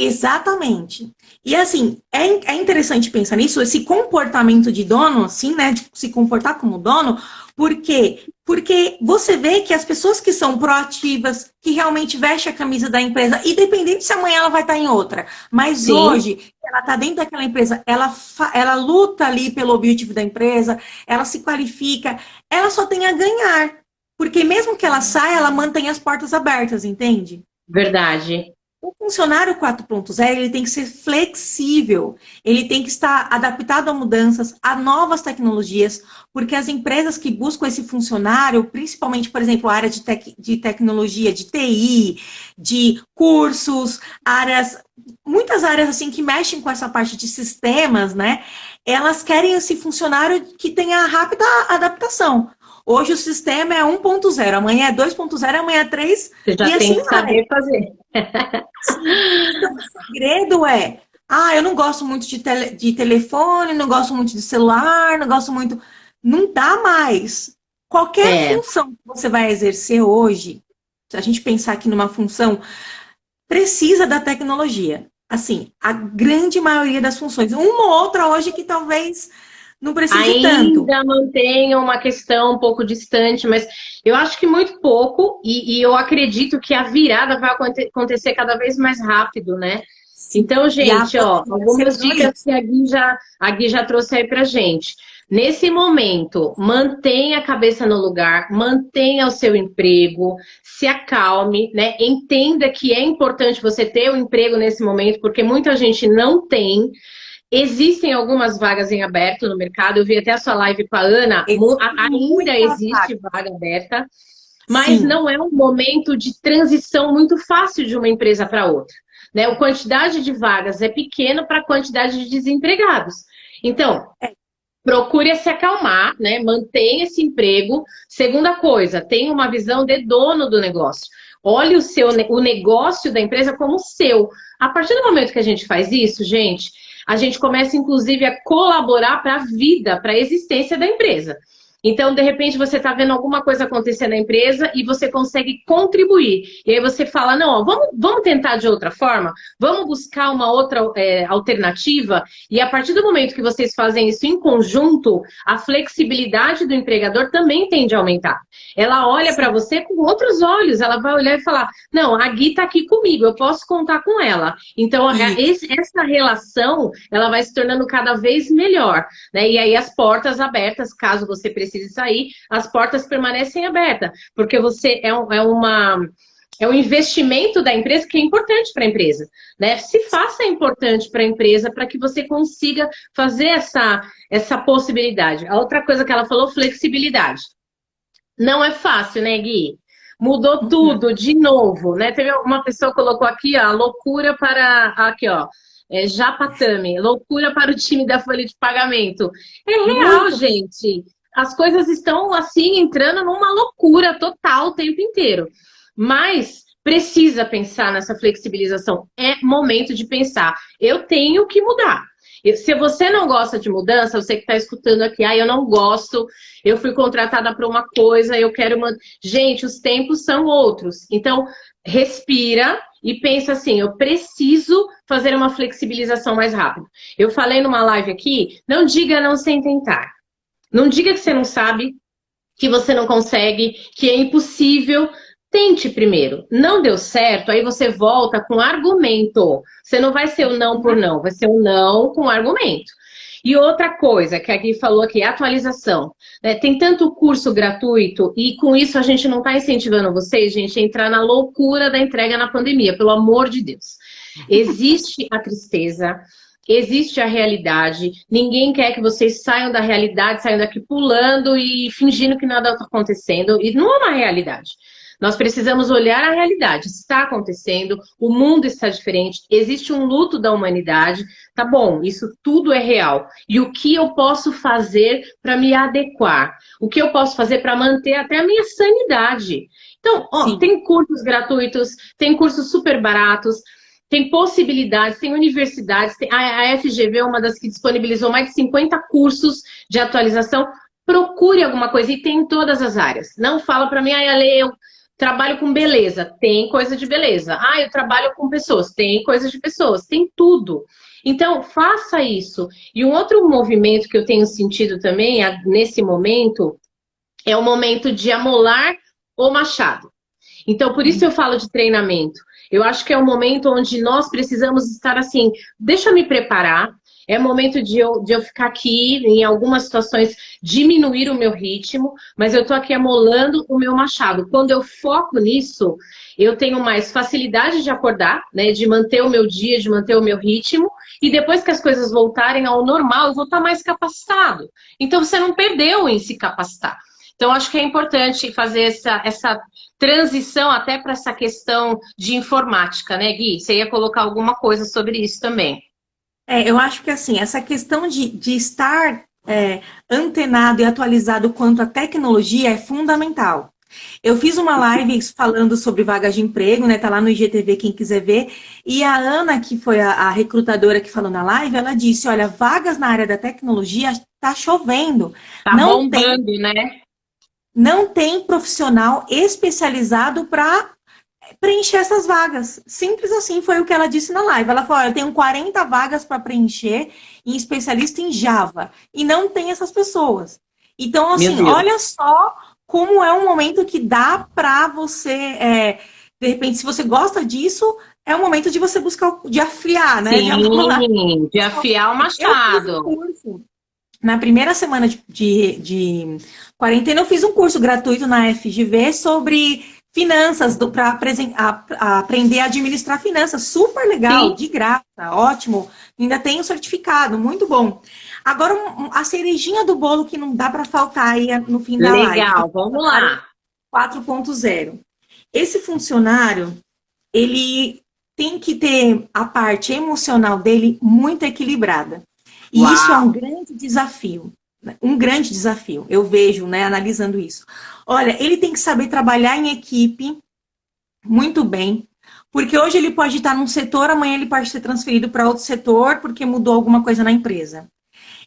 Exatamente. E assim, é interessante pensar nisso, esse comportamento de dono, assim, né? De se comportar como dono, por quê? Porque você vê que as pessoas que são proativas, que realmente vestem a camisa da empresa, independente se amanhã ela vai estar em outra, mas hoje ela está dentro daquela empresa, ela luta ali pelo objetivo da empresa, ela se qualifica, ela só tem a ganhar. Porque mesmo que ela saia, ela mantém as portas abertas, entende? Verdade. O funcionário 4.0, ele tem que ser flexível, ele tem que estar adaptado a mudanças, a novas tecnologias, porque as empresas que buscam esse funcionário, principalmente, por exemplo, a área de tecnologia, de TI, de cursos, muitas áreas assim que mexem com essa parte de sistemas, né? Elas querem esse funcionário que tenha rápida adaptação. Hoje o sistema é 1.0, amanhã é 2.0, amanhã é 3. Você já tem que saber fazer. Então, o segredo é, eu não gosto muito de telefone, não gosto muito de celular, não gosto muito... Não dá mais. Qualquer função que você vai exercer hoje, se a gente pensar aqui numa função, precisa da tecnologia. Assim, a grande maioria das funções. Uma ou outra hoje que talvez... não precisa tanto. Ainda mantém uma questão um pouco distante, mas eu acho que muito pouco, e eu acredito que a virada vai acontecer cada vez mais rápido, né? Então, gente, algumas dicas que a Gui já trouxe aí pra gente. Nesse momento, mantenha a cabeça no lugar, mantenha o seu emprego, se acalme, né? Entenda que é importante você ter um emprego nesse momento, porque muita gente não tem. Existem algumas vagas em aberto no mercado. Eu vi até a sua live com a Ana. Ainda existe vaga aberta, mas não é um momento de transição muito fácil de uma empresa para outra. Né? A quantidade de vagas é pequena para a quantidade de desempregados. Então, procure se acalmar, né? Mantenha esse emprego. Segunda coisa, tenha uma visão de dono do negócio. Olhe o negócio da empresa como seu. A partir do momento que a gente faz isso, gente, a gente começa, inclusive, a colaborar para a vida, para a existência da empresa. Então, de repente, você está vendo alguma coisa acontecer na empresa e você consegue contribuir. E aí você fala, não, ó, vamos tentar de outra forma, vamos buscar uma outra alternativa. E a partir do momento que vocês fazem isso em conjunto, a flexibilidade do empregador também tende a aumentar. Ela olha para você com outros olhos, ela vai olhar e falar, não, a Gui está aqui comigo, eu posso contar com ela. Então, essa relação, ela vai se tornando cada vez melhor, né? E aí as portas abertas, caso você precise sair, as portas permanecem abertas, porque você é um investimento da empresa que é importante para a empresa, né? Se faça importante para a empresa para que você consiga fazer essa possibilidade. A outra coisa que ela falou, flexibilidade. Não é fácil, né, Gui? Mudou tudo de novo, né? Teve uma pessoa que colocou aqui, ó, loucura para... Aqui, ó. Japatami, loucura para o time da folha de pagamento. É real, gente. As coisas estão, assim, entrando numa loucura total o tempo inteiro. Mas precisa pensar nessa flexibilização. É momento de pensar. Eu tenho que mudar. Se você não gosta de mudança, você que está escutando aqui, eu não gosto, eu fui contratada para uma coisa, eu quero... Gente, os tempos são outros. Então, respira e pensa assim, eu preciso fazer uma flexibilização mais rápida. Eu falei numa live aqui, não diga não sem tentar. Não diga que você não sabe, que você não consegue, que é impossível. Tente primeiro. Não deu certo, aí você volta com argumento. Você não vai ser o não por não, vai ser o não com argumento. E outra coisa que a Gui falou aqui, atualização. Tem tanto curso gratuito e com isso a gente não está incentivando vocês, gente, a entrar na loucura da entrega na pandemia, pelo amor de Deus. Existe a tristeza, existe a realidade, ninguém quer que vocês saiam da realidade, saiam daqui pulando e fingindo que nada está acontecendo, e não é uma realidade. Nós precisamos olhar a realidade. Está acontecendo, o mundo está diferente, existe um luto da humanidade. Tá bom, isso tudo é real. E o que eu posso fazer para me adequar? O que eu posso fazer para manter até a minha sanidade? Então, ó, tem cursos gratuitos, tem cursos super baratos, tem possibilidades, tem universidades. A FGV é uma das que disponibilizou mais de 50 cursos de atualização. Procure alguma coisa e tem em todas as áreas. Não fala para mim, Ale, eu trabalho com beleza, tem coisa de beleza. Eu trabalho com pessoas, tem coisa de pessoas, tem tudo. Então, faça isso. E um outro movimento que eu tenho sentido também, nesse momento, é o momento de amolar o machado. Então, por isso eu falo de treinamento. Eu acho que é um momento onde nós precisamos estar assim, deixa eu me preparar. É momento de eu ficar aqui, em algumas situações, diminuir o meu ritmo, mas eu tô aqui amolando o meu machado. Quando eu foco nisso, eu tenho mais facilidade de acordar, né? De manter o meu dia, de manter o meu ritmo, e depois que as coisas voltarem ao normal, eu vou estar mais capacitado. Então, você não perdeu em se capacitar. Então, acho que é importante fazer essa transição até para essa questão de informática, né, Gui? Você ia colocar alguma coisa sobre isso também. Eu acho que assim, essa questão de estar antenado e atualizado quanto à tecnologia é fundamental. Eu fiz uma live falando sobre vagas de emprego, né? Tá lá no IGTV, quem quiser ver. E a Ana, que foi a recrutadora que falou na live, ela disse, olha, vagas na área da tecnologia tá chovendo. Tá bombando, né? Não tem profissional especializado para preencher essas vagas. Simples assim foi o que ela disse na live. Ela falou, eu tenho 40 vagas para preencher em especialista em Java. E não tem essas pessoas. Então, assim, olha só como é um momento que dá para você, de repente, se você gosta disso, é o momento de você buscar, de afiar, né? Sim, de afiar o machado. Eu fiz um curso. Na primeira semana de quarentena, eu fiz um curso gratuito na FGV sobre finanças, para aprender a administrar finanças. Super legal, de graça, ótimo. Ainda tem o certificado, muito bom. Agora, a cerejinha do bolo que não dá para faltar aí no fim da live. Legal, vamos lá. 4.0. Esse funcionário, ele tem que ter a parte emocional dele muito equilibrada. E isso é um grande desafio. Um grande desafio, eu vejo, né, analisando isso. Olha, ele tem que saber trabalhar em equipe muito bem, porque hoje ele pode estar num setor, amanhã ele pode ser transferido para outro setor porque mudou alguma coisa na empresa.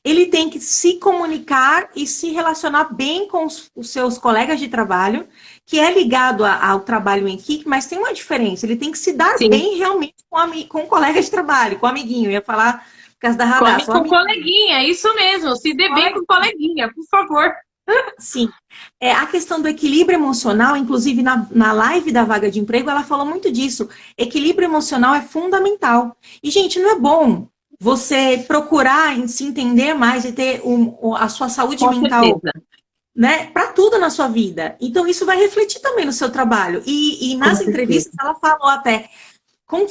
ele tem que se comunicar e se relacionar bem com os seus colegas de trabalho, que é ligado ao trabalho em equipe, mas tem uma diferença. Ele tem que se dar Sim. bem realmente com o colega de trabalho, com o amiguinho. Eu ia falar por causa da Radassa. Com coleguinha, isso mesmo. Se dê bem com coleguinha, por favor. Sim. A questão do equilíbrio emocional, inclusive na live da vaga de emprego, ela falou muito disso. Equilíbrio emocional é fundamental. E, gente, não é bom você procurar se entender mais e ter a sua saúde mental, certeza, né, para tudo na sua vida. Então, isso vai refletir também no seu trabalho. E nas entrevistas, ela falou até,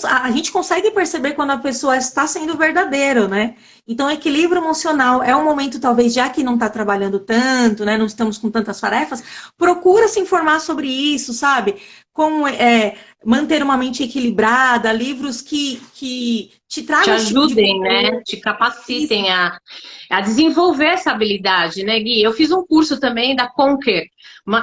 a gente consegue perceber quando a pessoa está sendo verdadeiro, né? Então, equilíbrio emocional é um momento, talvez, já que não está trabalhando tanto, né? Não estamos com tantas tarefas, procura se informar sobre isso, sabe? Como manter uma mente equilibrada, livros que te tragam... Te ajudem, né? Te capacitem a desenvolver essa habilidade, né, Gui? Eu fiz um curso também da Conquer,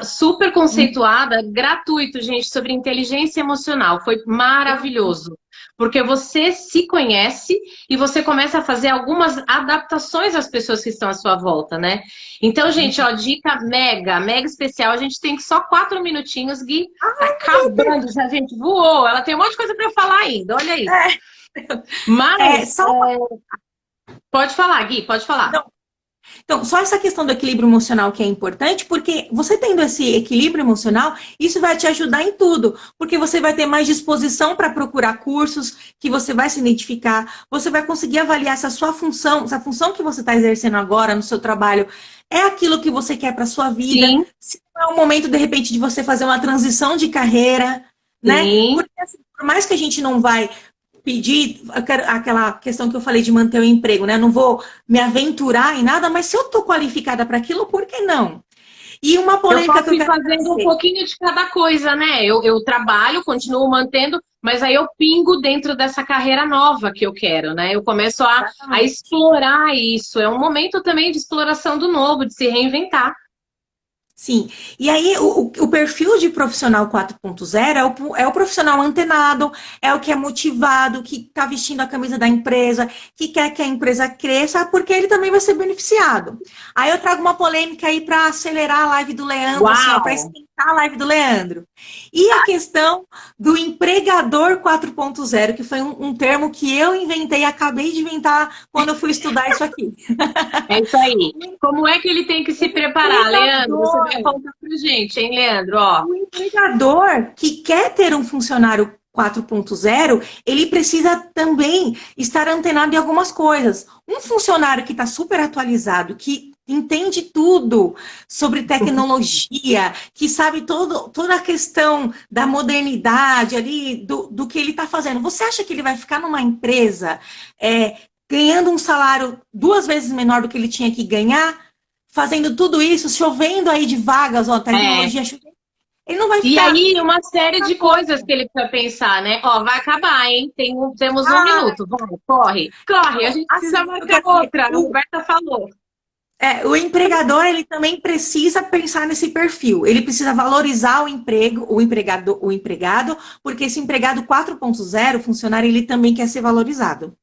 super conceituada, gratuito, gente, sobre inteligência emocional. Foi maravilhoso. Porque você se conhece e você começa a fazer algumas adaptações às pessoas que estão à sua volta, né? Então, gente, ó, dica mega, mega especial. A gente tem só 4 minutinhos, Gui. Tá acabando já, gente. Voou. Ela tem um monte de coisa para falar ainda, olha aí. Mas, pode falar, Gui, pode falar. Não. Então, só essa questão do equilíbrio emocional que é importante, porque você tendo esse equilíbrio emocional, isso vai te ajudar em tudo, porque você vai ter mais disposição para procurar cursos, que você vai se identificar, você vai conseguir avaliar se a sua função, se a função que você está exercendo agora no seu trabalho é aquilo que você quer para sua vida, Sim. se não é o momento, de repente, de você fazer uma transição de carreira, né? Sim. Porque, assim, por mais que a gente não vai pedir aquela questão que eu falei de manter o emprego, né? Eu não vou me aventurar em nada, mas se eu tô qualificada para aquilo, por que não? E uma polêmica que eu quero fazendo um pouquinho de cada coisa, né? Eu trabalho, continuo mantendo, mas aí eu pingo dentro dessa carreira nova que eu quero, né? Eu começo a explorar isso. É um momento também de exploração do novo, de se reinventar. Sim, e aí o perfil de profissional 4.0 é o profissional antenado, é o que é motivado, que está vestindo a camisa da empresa, que quer que a empresa cresça, porque ele também vai ser beneficiado. Aí eu trago uma polêmica aí para acelerar a live do Leandro, assim, para esquentar a live do Leandro. E a questão do empregador 4.0, que foi um termo que eu inventei, acabei de inventar quando eu fui estudar isso aqui. É isso aí. Como é que ele tem que se preparar, Leandro? Você vai contar pra gente, hein, Leandro? Ó. O empregador que quer ter um funcionário 4.0, ele precisa também estar antenado em algumas coisas. Um funcionário que está super atualizado, que entende tudo sobre tecnologia, que sabe toda a questão da modernidade ali, do que ele está fazendo. Você acha que ele vai ficar numa empresa ganhando um salário 2 vezes menor do que ele tinha que ganhar? Fazendo tudo isso, chovendo aí de vagas, ó, tecnologia chovendo. Ele não vai ficar... E aí, uma série de coisas que ele precisa pensar, né? Ó, vai acabar, hein? Temos 1 minuto. Vai, corre. A gente precisa marcar outra. A Roberta falou. O empregador, ele também precisa pensar nesse perfil. Ele precisa valorizar o empregado, porque esse empregado 4.0, funcionário, ele também quer ser valorizado.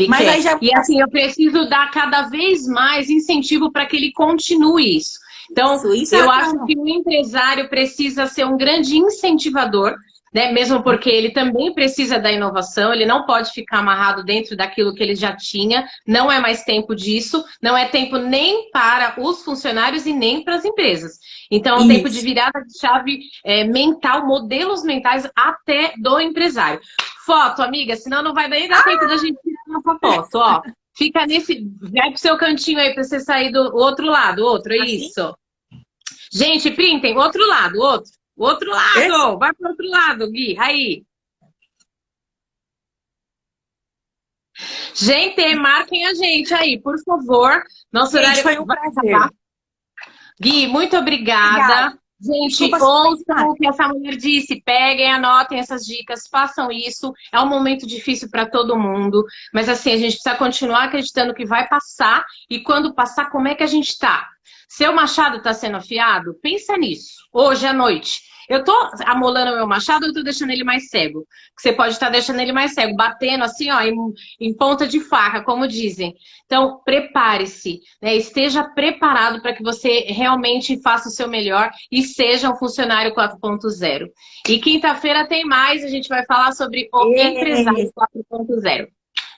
Mas quer. Aí já... E assim, eu preciso dar cada vez mais incentivo para que ele continue isso. Então, eu acho que o empresário precisa ser um grande incentivador, né? Mesmo porque ele também precisa da inovação, ele não pode ficar amarrado dentro daquilo que ele já tinha, não é mais tempo disso, não é tempo nem para os funcionários e nem para as empresas. Então, é um tempo de virada de chave mental, modelos mentais até do empresário. Foto, amiga, senão não vai nem dar tempo da gente tirar nossa foto, ó. Fica vai pro seu cantinho aí pra você sair do outro lado, isso. Gente, printem, outro lado. Vai pro outro lado, Gui, aí. Gente, marquem a gente aí, por favor. Nosso horário foi um prazer. Gui, muito obrigada. Gente, ouçam o que essa mulher disse, peguem, anotem essas dicas, façam isso. É um momento difícil para todo mundo, mas assim, a gente precisa continuar acreditando que vai passar, e quando passar, como é que a gente tá? Seu machado está sendo afiado? Pensa nisso, hoje à noite. Eu tô amolando o meu machado ou eu tô deixando ele mais cego? Porque você pode estar deixando ele mais cego, batendo assim, ó, em ponta de faca, como dizem. Então, prepare-se, né? Esteja preparado para que você realmente faça o seu melhor e seja um funcionário 4.0. E quinta-feira tem mais, a gente vai falar sobre o empresário E 4.0.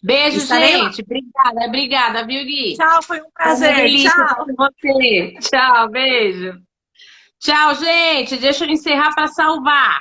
Beijo, estarei lá. gente. Obrigada, obrigada, viu, Gui? Tchau, foi um Foi uma prazer. delícia Tchau. estar com você. Tchau, beijo. Tchau, gente. Deixa eu encerrar para salvar.